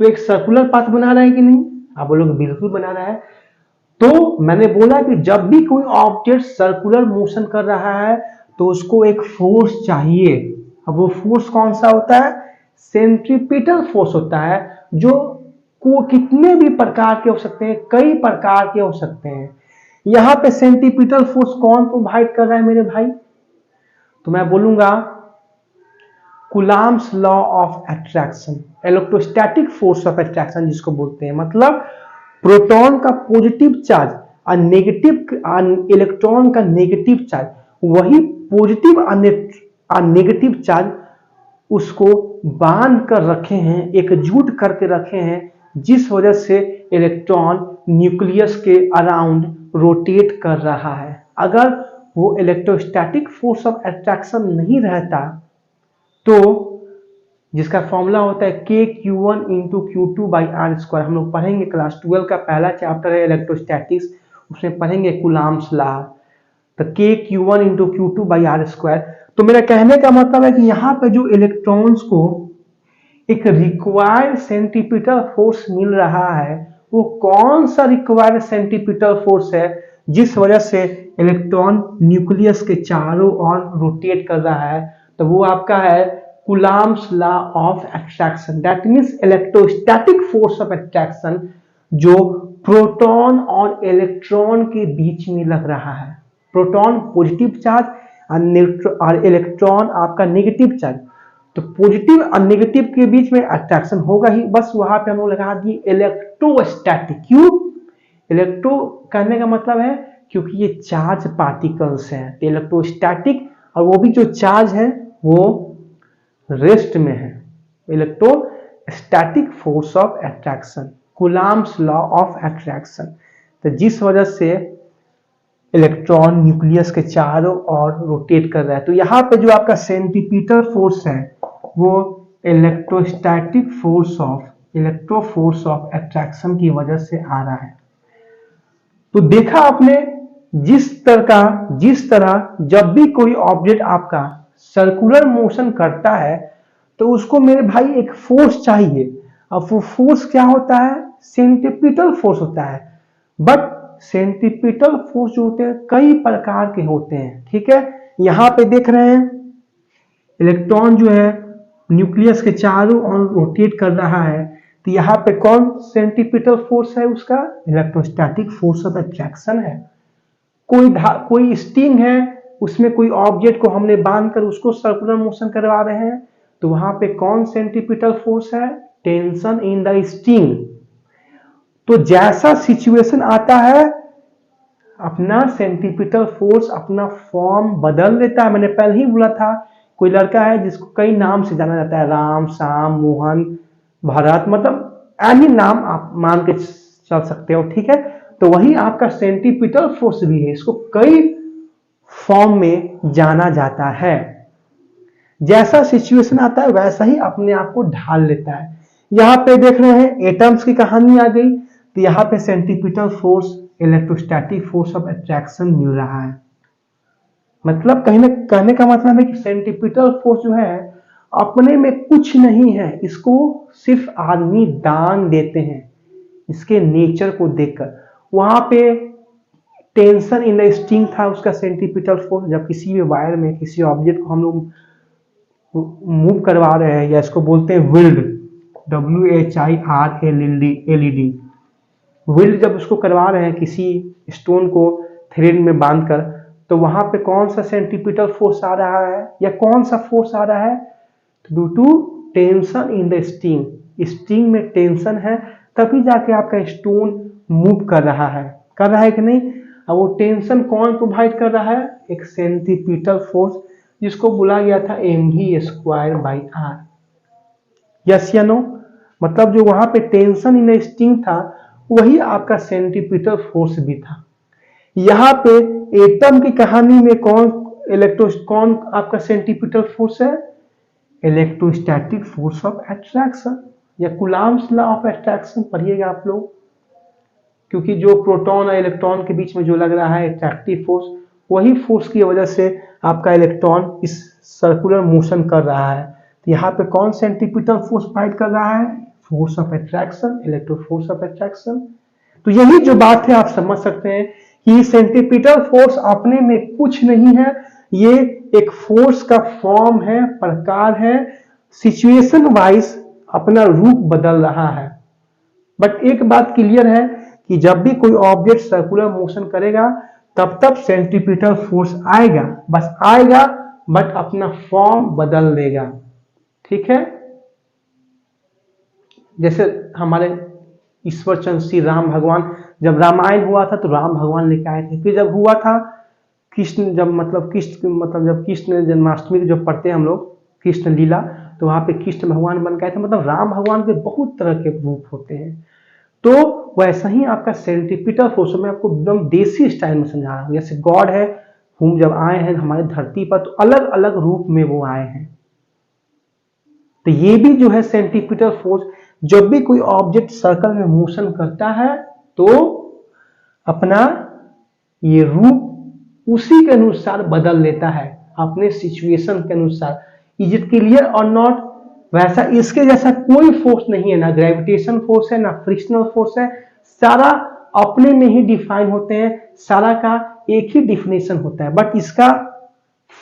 तो एक सर्कुलर पाथ बना रहा है कि नहीं? आप बोलोगे बिल्कुल बना रहा है। तो मैंने बोला कि जब भी कोई ऑब्जेक्ट सर्कुलर मोशन कर रहा है तो उसको एक फोर्स चाहिए। अब वो फोर्स कौन सा होता है? सेंट्रीपिटल फोर्स होता है, जो को कितने भी प्रकार के हो सकते हैं, कई प्रकार के हो सकते हैं। यहां पे सेंट्रीपिटल फोर्स कौन प्रोवाइड कर रहा है मेरे भाई? तो मैं बोलूंगा Coulomb's law of attraction, electrostatic force of attraction जिसको बोलते हैं। मतलब प्रोटॉन का पॉजिटिव चार्ज और इलेक्ट्रॉन का नेगेटिव चार्ज, वही पॉजिटिव और नेगेटिव चार्ज उसको बांध कर रखे हैं, एकजुट करके रखे हैं, जिस वजह से इलेक्ट्रॉन न्यूक्लियस के अराउंड रोटेट कर रहा है। अगर वो इलेक्ट्रोस्टैटिक फोर्स ऑफ अट्रैक्शन नहीं रहता, तो जिसका फॉर्मूला होता है KQ1 इंटू Q2/r², हम लोग पढ़ेंगे, क्लास 12 का पहला चैप्टर है इलेक्ट्रोस्टैटिक्स, उसमें पढ़ेंगे कूलम्ब्स लॉ। तो KQ1 इंटू Q2/r²। तो मेरा कहने का मतलब है कि यहाँ पे जो इलेक्ट्रॉन्स को एक रिक्वायर्ड सेंटीपिटल फोर्स मिल रहा है, वो कौन सा रिक्वायर्ड सेंटीपिटल फोर्स है जिस वजह से इलेक्ट्रॉन न्यूक्लियस के चारों ओर रोटेट कर रहा है? तो वो आपका है Coulomb's law of attraction. That means electrostatic force of attraction जो प्रोटॉन और इलेक्ट्रॉन के बीच में लग रहा है। प्रोटॉन पॉजिटिव चार्ज और इलेक्ट्रॉन आपका नेगेटिव चार्ज, तो पॉजिटिव और नेगेटिव के बीच में अट्रैक्शन होगा ही, बस वहां पे हम लोग लगा दिए इलेक्ट्रोस्टैटिक। क्यों इलेक्ट्रो कहने का मतलब है? क्योंकि ये चार्ज पार्टिकल्स हैं, तो इलेक्ट्रोस्टैटिक, और वो भी जो चार्ज है वो रेस्ट में है। Electrostatic force of attraction, Coulomb's law of attraction. तो जिस वजह से इलेक्ट्रॉन न्यूक्लियस के चारों ओर रोटेट कर रहा है, तो यहाँ पे जो आपका सेंटीपिटल फोर्स है वो इलेक्ट्रोस्टैटिक फोर्स ऑफ अट्रैक्शन की वजह से आ रहा है। तो देखा आपने, जिस तरह जब भी कोई ऑब्जेक्ट आपका सर्कुलर मोशन करता है तो उसको मेरे भाई एक फोर्स चाहिए। अब वो फोर्स क्या होता है? सेंटीपिटल फोर्स होता है। बट सेंटीपिटल फोर्स जो होते हैं कई प्रकार के होते हैं। ठीक है, यहां पे देख रहे हैं इलेक्ट्रॉन जो है न्यूक्लियस के चारों ओर रोटेट कर रहा है, तो यहाँ पे कौन सेंटीपिटल फोर्स है? उसका इलेक्ट्रोस्टैटिक फोर्स ऑफ अट्रैक्शन है। कोई स्ट्रिंग है, उसमें कोई ऑब्जेक्ट को हमने बांध कर उसको सर्कुलर मोशन करवा रहे हैं, तो वहां पे कौन सेंटीपिटल फोर्स है? Tension in the string. तो जैसा सिचुएशन आता है अपना सेंट्रीपिटल फोर्स अपना फॉर्म बदल देता है। मैंने पहले ही बोला था, कोई लड़का है जिसको कई नाम से जाना जाता है, राम, श्याम, मोहन, भरत, मतलब एनी नाम आप मान के चल सकते हो, ठीक है। तो वही आपका सेंट्रीपिटल फोर्स भी है, इसको कई फॉर्म में जाना जाता है। जैसा सिचुएशन आता है वैसा ही अपने आप को ढाल लेता है। यहां पे देख रहे हैं एटम्स की कहानी आ गई, तो यहां पे centripetal force electrostatic force of attraction मिल रहा है। मतलब कहने का मतलब है कि सेंट्रीपिटल फोर्स जो है अपने में कुछ नहीं है, इसको सिर्फ आदमी दान देते हैं इसके नेचर को देखकर। वहां पे टेंशन इन द स्ट्रिंग था उसका सेंट्रीपिटल फोर्स। जब किसी भी वायर में किसी ऑब्जेक्ट को हम लोग मूव करवा रहे हैं, या इसको बोलते हैं विल्ड, WHIRLED, विल्ड जब उसको करवा रहे हैं किसी स्टोन को थ्रेड में बांधकर, तो वहां पे कौन सा सेंट्रीपिटल फोर्स आ रहा है या कौन सा फोर्स आ रहा है? Due to tension in the string. String में टेंशन है तभी जाके आपका स्टोन मूव कर रहा है कि नहीं। अब वो टेंशन कौन प्रोवाइड कर रहा है? एक सेंट्रीपिटल फोर्स, जिसको बोला गया था mv²/r। यस या नो? मतलब जो वहां पे टेंशन इन स्ट्रिंग था वही आपका सेंट्रीपिटल फोर्स भी था। यहाँ पे एटम की कहानी में कौन आपका सेंट्रीपिटल फोर्स है? इलेक्ट्रोस्टैटिक फोर्स ऑफ अट्रैक्शन, या कूलॉम्स लॉ ऑफ अट्रैक्शन पढ़िएगा आप लोग। क्योंकि जो प्रोटॉन और इलेक्ट्रॉन के बीच में जो लग रहा है अट्रैक्टिव फोर्स, वही फोर्स की वजह से आपका इलेक्ट्रॉन इस सर्कुलर मोशन कर रहा है। तो यहाँ पे कौन सेंट्रीपिटल फोर्स फाइट कर रहा है? Force of attraction, electro force of attraction. तो यही जो बात है आप समझ सकते हैं कि सेंट्रीपिटल फोर्स अपने में कुछ नहीं है, ये एक फोर्स का फॉर्म है, प्रकार है, सिचुएशन वाइज अपना रूप बदल रहा है। बट एक बात क्लियर है कि जब भी कोई ऑब्जेक्ट सर्कुलर मोशन करेगा तब सेंट्रीपिटल फोर्स आएगा, बस आएगा, बट अपना फॉर्म बदल देगा, ठीक है। जैसे हमारे ईश्वर चंद्र श्री राम भगवान, जब रामायण हुआ था तो राम भगवान लेके आए थे। फिर जब हुआ था कृष्ण, जब कृष्ण जन्माष्टमी जो पढ़ते हैं हम लोग कृष्ण लीला, तो वहां पे कृष्ण भगवान बन गए थे। मतलब राम भगवान के बहुत तरह के रूप होते हैं। तो वैसा ही आपका सेंट्रीपिटल फोर्स, मैं आपको एकदम देसी स्टाइल में समझा रहा हूँ। जैसे गॉड है, हम जब आए हैं हमारे धरती पर तो अलग अलग रूप में वो आए हैं। तो ये भी जो है सेंट्रीपिटल फोर्स, जब भी कोई ऑब्जेक्ट सर्कल में मोशन करता है तो अपना ये रूप उसी के अनुसार बदल लेता है, अपने सिचुएशन के अनुसार। इज इट क्लियर और नॉट? वैसा इसके जैसा कोई फोर्स नहीं है, ना ग्रेविटेशन फोर्स है, ना फ्रिक्शनल फोर्स है। सारा अपने में ही डिफाइन होते हैं, सारा का एक ही डिफिनेशन होता है, बट इसका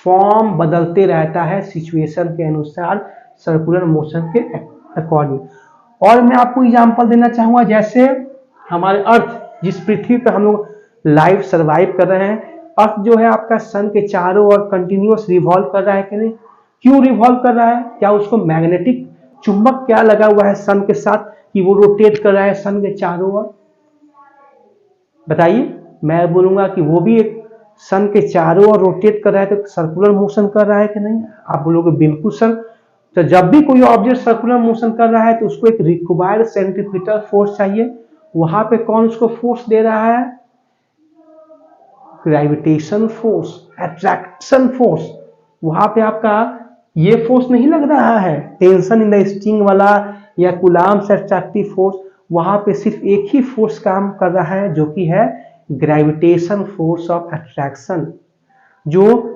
फॉर्म बदलते रहता है सिचुएशन के अनुसार, सर्कुलर मोशन के अकॉर्डिंग। और मैं आपको एग्जांपल देना चाहूंगा, जैसे हमारे अर्थ, जिस पृथ्वी पर हम लोग लाइफ सर्वाइव कर रहे हैं, अर्थ जो है आपका सन के चारों ओर कंटिन्यूअस रिवॉल्व कर रहा है कि नहीं? क्यों रिवॉल्व कर रहा है? क्या उसको मैग्नेटिक चुंबक क्या लगा हुआ है सन के साथ कि वो रोटेट कर रहा है सन के चारों ओर? बताइए। मैं बोलूंगा कि वो भी एक सन के चारों ओर रोटेट कर रहा है, तो सर्कुलर मोशन कर रहा है कि नहीं? आप बोलोगे बिल्कुल सर। तो जब भी कोई ऑब्जेक्ट सर्कुलर मोशन कर रहा है तो उसको एक रिक्वायर्ड सेंट्रीपिटल फोर्स चाहिए। वहां पे कौन उसको फोर्स दे रहा है? Gravitation force, attraction force. वहां पे आपका ये फोर्स नहीं लग रहा है टेंशन इन द स्ट्रिंग वाला या कूलॉम्स अट्रैक्टिव फोर्स। वहां पे सिर्फ एक ही फोर्स काम कर रहा है, जो कि है ग्रेविटेशन फोर्स ऑफ अट्रैक्शन, जो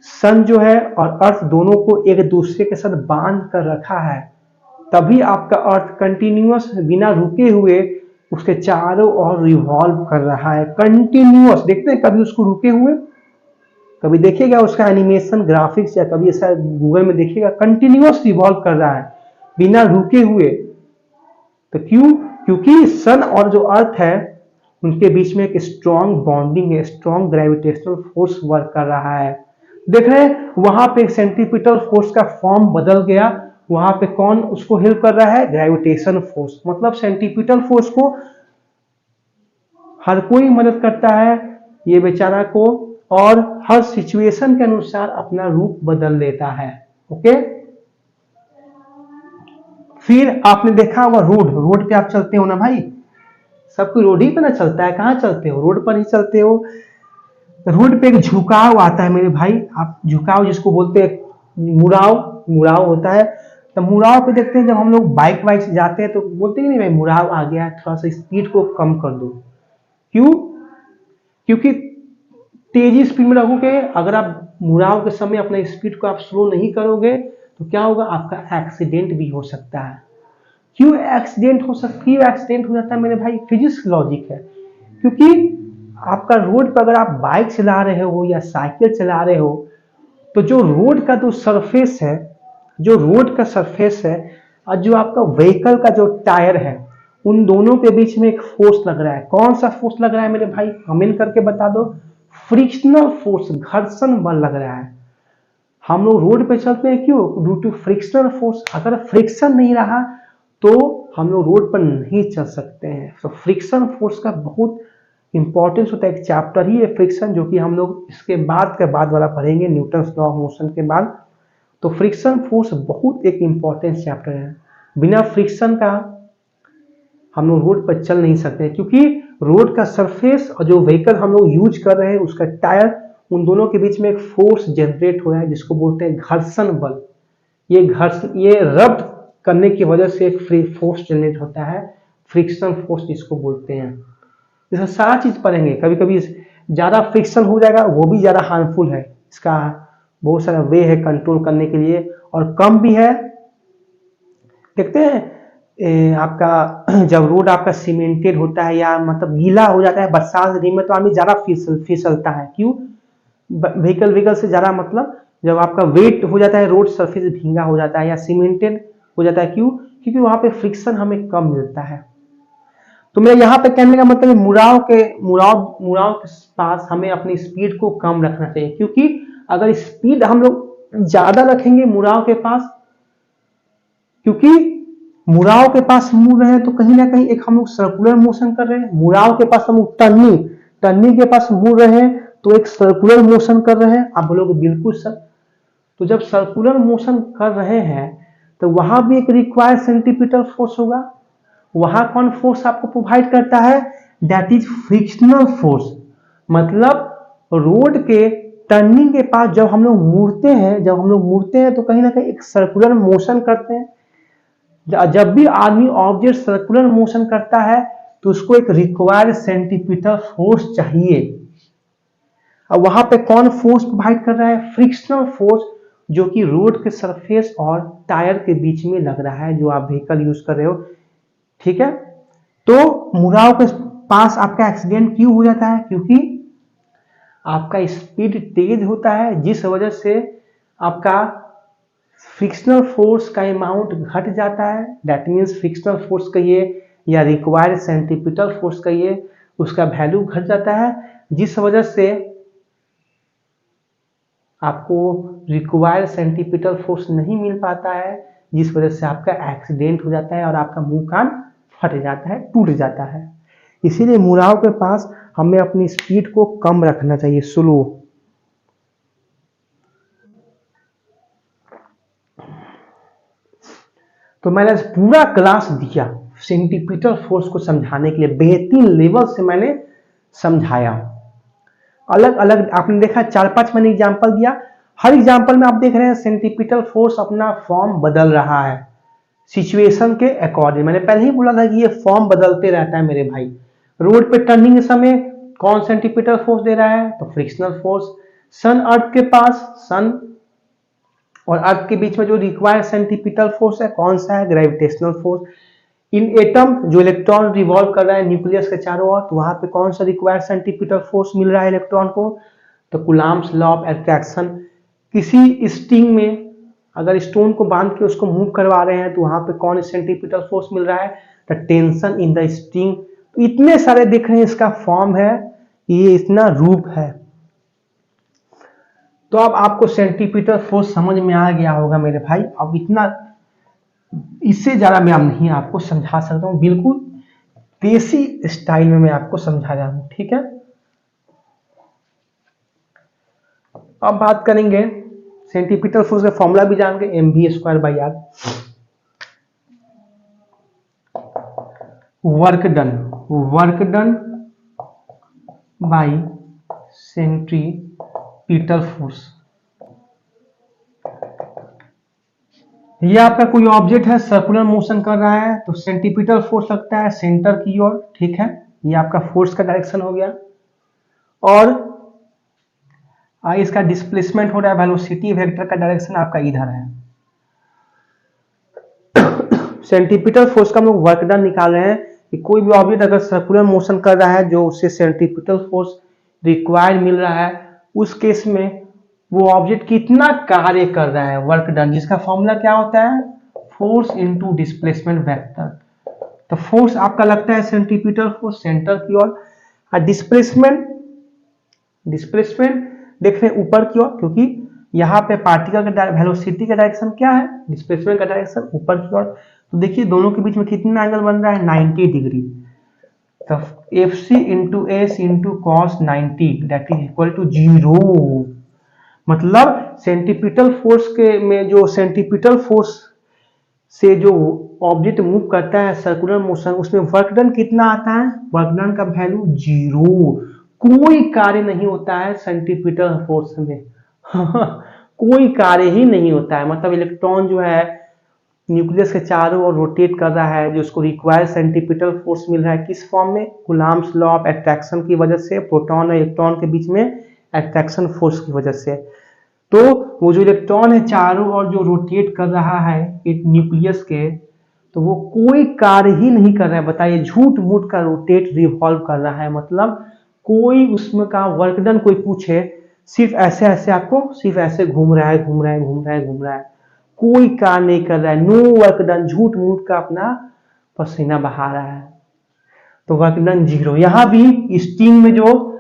सन जो है और अर्थ दोनों को एक दूसरे के साथ बांध कर रखा है। तभी आपका अर्थ कंटिन्यूअस बिना रुके हुए उसके चारों ओर रिवॉल्व कर रहा है, कंटिन्यूअस। देखते हैं कभी उसको रुके हुए? कभी देखिएगा उसका एनिमेशन ग्राफिक्स, या कभी ऐसा गूगल में देखिएगा, कंटिन्यूअस रिवॉल्व कर रहा है बिना रुके हुए। तो क्यों? क्योंकि सन और जो अर्थ है उनके बीच में एक स्ट्रॉन्ग बॉन्डिंग है, स्ट्रॉन्ग ग्रेविटेशनल फोर्स वर्क कर रहा है। देख रहे हैं वहां पे सेंट्रीपिटल फोर्स का फॉर्म बदल गया। वहां पे कौन उसको हेल्प कर रहा है? Gravitation force. मतलब सेंट्रीपिटल फोर्स को हर कोई मदद करता है ये बेचारा को, और हर सिचुएशन के अनुसार अपना रूप बदल लेता है। ओके, फिर आपने देखा होगा रोड, रोड पे आप चलते हो ना भाई, सब कोई रोड ही पे ना चलता है, कहाँ चलते हो, रोड पर ही चलते हो। रोड पे एक झुकाव आता है मेरे भाई, आप झुकाव जिसको बोलते हैं मुड़ाव, मुड़ाव होता है। तो मुड़ाव पे देखते हैं जब हम लोग बाइक वाइक से जाते हैं तो बोलते हैं नहीं भाई मुड़ाव आ गया, थोड़ा सा स्पीड को कम कर दो। क्यों? क्योंकि तेजी स्पीड में रहोगे, अगर आप मुड़ाव के समय अपने स्पीड को आप स्लो नहीं करोगे तो क्या होगा, आपका एक्सीडेंट भी हो सकता है। क्यों एक्सीडेंट हो जाता है मेरे भाई, फिजिक्स लॉजिक है। क्योंकि आपका रोड पर अगर आप बाइक चला रहे हो या साइकिल चला रहे हो तो जो रोड का जो सरफेस है, जो रोड का सरफेस है और जो आपका व्हीकल का जो टायर है, उन दोनों के बीच में एक फोर्स लग रहा है। कौन सा फोर्स लग रहा है मेरे भाई, कमेंट करके बता दो। फ्रिक्शनल फोर्स, घर्षण बल लग रहा है। हम लोग रोड पे चलते हैं क्यों, ड्यू टू फ्रिक्शनल फोर्स। अगर फ्रिक्शन नहीं रहा तो हम लोग रोड पर नहीं चल सकते हैं। तो फ्रिक्शन फोर्स का बहुत इंपॉर्टेंस होता है, एक चैप्टर ही है फ्रिक्शन, जो कि हम लोग इसके बाद वाला पढ़ेंगे न्यूटन्स लॉ ऑफ मोशन के बाद। तो फ्रिक्शन फोर्स बहुत एक इंपॉर्टेंट चैप्टर है। बिना फ्रिक्शन का हम लोग रोड पर चल नहीं सकते, क्योंकि रोड का सरफेस और जो व्हीकल हम लोग यूज कर रहे हैं उसका टायर, उन दोनों के बीच में एक फोर्स जनरेट हो रहा है जिसको बोलते हैं घर्षण बल। ये रब्त करने की वजह से एक फ्री फोर्स जनरेट होता है, फ्रिक्शन फोर्स जिसको बोलते हैं। इसमें सारा चीज पढ़ेंगे, कभी कभी ज्यादा फ्रिक्शन हो जाएगा वो भी ज्यादा हार्मफुल है, इसका बहुत सारा वे है कंट्रोल करने के लिए, और कम भी है। देखते हैं आपका जब रोड आपका सीमेंटेड होता है या मतलब गीला हो जाता है बरसात दिन में तो आदमी ज्यादा फिसलता है। क्यों? व्हीकल से ज्यादा, मतलब जब आपका वेट हो जाता है, रोड सरफेस भींगा हो जाता है या सीमेंटेड हो जाता है। क्यों? क्योंकि वहां पे फ्रिक्शन हमें कम मिलता है। तो मेरा यहाँ पे कहने का मतलब है मुड़ाव के पास हमें अपनी स्पीड को कम रखना चाहिए, क्योंकि अगर स्पीड हम लोग ज्यादा रखेंगे मुड़ाव के पास, क्योंकि मुड़ाव के पास मुड़ रहे हैं तो कहीं ना कहीं एक हम लोग सर्कुलर मोशन कर रहे हैं। मुड़ाव के पास हम लोग टर्निंग के पास मुड़ रहे हैं तो एक सर्कुलर मोशन कर रहे हैं। आप बोलोगे बिल्कुल सर, तो जब सर्कुलर मोशन कर रहे हैं तो वहां भी एक रिक्वायर्ड सेंट्रीपिटल फोर्स होगा। वहां कौन फोर्स आपको प्रोवाइड करता है, दैट इज फ्रिक्शनल फोर्स। मतलब रोड के टर्निंग के पास जब हम लोग मुड़ते हैं तो कहीं ना कहीं एक सर्कुलर मोशन करते हैं। जब भी आदमी ऑब्जेक्ट सर्कुलर मोशन करता है तो उसको एक रिक्वायर्ड सेंट्रीपिटल फोर्स चाहिए। अब वहां पे कौन फोर्स प्रोवाइड कर रहा है, फ्रिक्शनल फोर्स, जो कि रोड के सरफेस और टायर के बीच में लग रहा है जो आप व्हीकल यूज कर रहे हो। ठीक है, तो मुड़ाव के पास आपका एक्सीडेंट क्यों हो जाता है, क्योंकि आपका स्पीड तेज होता है जिस वजह से आपका फ्रिक्शनल फोर्स का अमाउंट घट जाता है। दैट मीन्स फ्रिक्शनल फोर्स कहिए या रिक्वायर्ड सेंट्रीपिटल फोर्स कहिए, उसका वैल्यू घट जाता है, जिस वजह से आपको रिक्वायर्ड सेंट्रीपिटल फोर्स नहीं मिल पाता है, जिस वजह से आपका एक्सीडेंट हो जाता है और आपका मुंह कान फट जाता है, टूट जाता है। इसीलिए मुड़ाव के पास हमें अपनी स्पीड को कम रखना चाहिए, स्लो। तो मैंने पूरा क्लास दिया सेंट्रीपिटल फोर्स को समझाने के लिए, बेहतरीन लेवल से मैंने समझाया। अलग अलग आपने देखा 4-5 मैंने एग्जांपल दिया, हर एग्जांपल में आप देख रहे हैं सेंट्रीपिटल फोर्स अपना फॉर्म बदल रहा है सिचुएशन के अकॉर्डिंग। मैंने पहले ही बोला था कि ये फॉर्म बदलते रहता है मेरे भाई। रोड पे टर्निंग के समय कौन सेंट्रीपिटल फोर्स दे रहा है, तो फ्रिक्शनल फोर्स। सन अर्थ के पास, सन और अर्थ के बीच में जो रिक्वायर्ड सेंट्रीपिटल फोर्स है कौन सा है, ग्रेविटेशनल फोर्स। इन एटम जो इलेक्ट्रॉन रिवॉल्व कर रहा है न्यूक्लियस के चारों ओर, तो वहां पे कौन सा रिक्वायर्ड सेंट्रीपिटल फोर्स मिल रहा है इलेक्ट्रॉन को, तो कूलम्ब्स लॉ ऑफ अट्रैक्शन। किसी स्ट्रिंग में अगर स्टोन को बांध के उसको मूव करवा रहे हैं तो वहां पे कौन सेंट्रीपिटल फोर्स मिल रहा है, the tension in the string. तो इतने सारे देख रहे हैं, इसका फॉर्म है, ये इतना रूप है। तो अब आपको सेंट्रीपिटल फोर्स समझ में आ गया होगा मेरे भाई। अब इतना, इससे ज्यादा मैं अब नहीं आपको समझा सकता हूँ। बिल्कुल देसी स्टाइल में मैं आपको समझा रहा हूं, ठीक है। अब बात करेंगे सेंटीपीटल फोर्स का फॉर्मूला भी जान के mv²/r। Work done by centripetal force. ये आपका कोई ऑब्जेक्ट है, सर्कुलर मोशन कर रहा है, तो सेंटीपिटल फोर्स लगता है सेंटर की ओर, ठीक है। ये आपका फोर्स का डायरेक्शन हो गया। और इसका डिस्प्लेसमेंट हो रहा है, वेलोसिटी वेक्टर का डायरेक्शन आपका इधर है। सेंटीपिटल फोर्स का हम लोग वर्क डन निकाल रहे हैं कि कोई भी ऑब्जेक्ट अगर सर्कुलर मोशन कर रहा है जो उससे सेंटीपिटल फोर्स रिक्वायर्ड मिल रहा है, उस केस में वो ऑब्जेक्ट कितना कार्य कर रहा है, वर्क डन, जिसका फॉर्मूला क्या होता है, फोर्स इनटू डिस्प्लेसमेंट वेक्टर। तो फोर्स आपका लगता है सेंटीपिटल फोर्स सेंटर की ओर, और डिस्प्लेसमेंट देख रहे हैं ऊपर की ओर, क्योंकि यहाँ पे पार्टिकल का वेलोसिटी का डायरेक्शन क्या है, डिस्प्लेसमेंट का डायरेक्शन ऊपर की ओर। तो देखिए दोनों के बीच में कितना एंगल बन रहा है, 90 डिग्री। तो FC into S into cos 90 that is equal to 0। मतलब सेंटीपिटल फोर्स के में जो सेंटीपिटल फोर्स से जो ऑब्जेक्ट मूव करता है सर्कुलर मोशन, उसमें वर्क डन कितना आता है, वर्क डन का वैल्यू 0। कोई कार्य नहीं होता है सेंटीपिटल फोर्स में। कोई कार्य ही नहीं होता है। मतलब इलेक्ट्रॉन जो है न्यूक्लियस के चारों ओर रोटेट कर रहा है, जो उसको रिक्वायर्ड सेंटीपिटल फोर्स मिल रहा है किस फॉर्म में, कूलम्ब्स लॉ ऑफ अट्रैक्शन की वजह से, प्रोटॉन और इलेक्ट्रॉन के बीच में अट्रैक्शन फोर्स की वजह से। तो वो जो इलेक्ट्रॉन है चारों ओर जो रोटेट कर रहा है एक न्यूक्लियस के, तो वो कोई कार्य ही नहीं कर रहा है। बताइए, झूठ मूठ का रोटेट रिवॉल्व कर रहा है। मतलब कोई उसमें का वर्क डन कोई पूछे, सिर्फ ऐसे ऐसे आपको सिर्फ ऐसे घूम रहा है, कोई कार्य नहीं कर रहा है, नो वर्क डन, झूठ मूठ का अपना पसीना बहा रहा है। तो वर्क डन 0। यहां भी स्टिंग में जो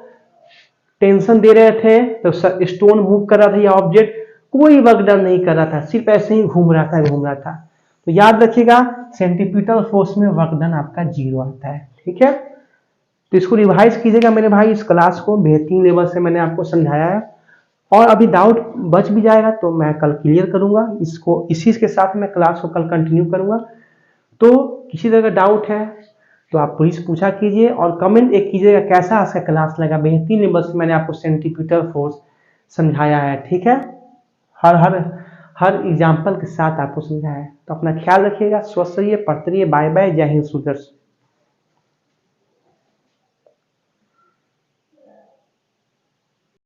टेंशन दे रहे थे तो स्टोन मूव कर रहा था या ऑब्जेक्ट, कोई वर्क डन नहीं कर रहा था, सिर्फ ऐसे ही घूम रहा था। तो याद रखिएगा सेंटीपिटल फोर्स में वर्क डन आपका 0 आता है, ठीक है। तो इसको रिवाइज कीजिएगा मेरे भाई, इस क्लास को बेहतरीन लेवल से मैंने आपको समझाया है। और अभी डाउट बच भी जाएगा तो मैं कल क्लियर करूंगा इसको, इसी के साथ मैं क्लास को कल कंटिन्यू करूंगा। तो किसी तरह का डाउट है तो आप प्लीज पूछा कीजिए, और कमेंट एक कीजिएगा कैसा आपका क्लास लगा। बेहतरीन लेवल से मैंने आपको सेंटीपिटल फोर्स समझाया है, ठीक है। हर एग्जाम्पल के साथ आपको समझाया है। तो अपना ख्याल रखिएगा, स्वस्थ रहिए, पढ़ते रहिए। बाय बाय, जय हिंद स्टूडेंट्स।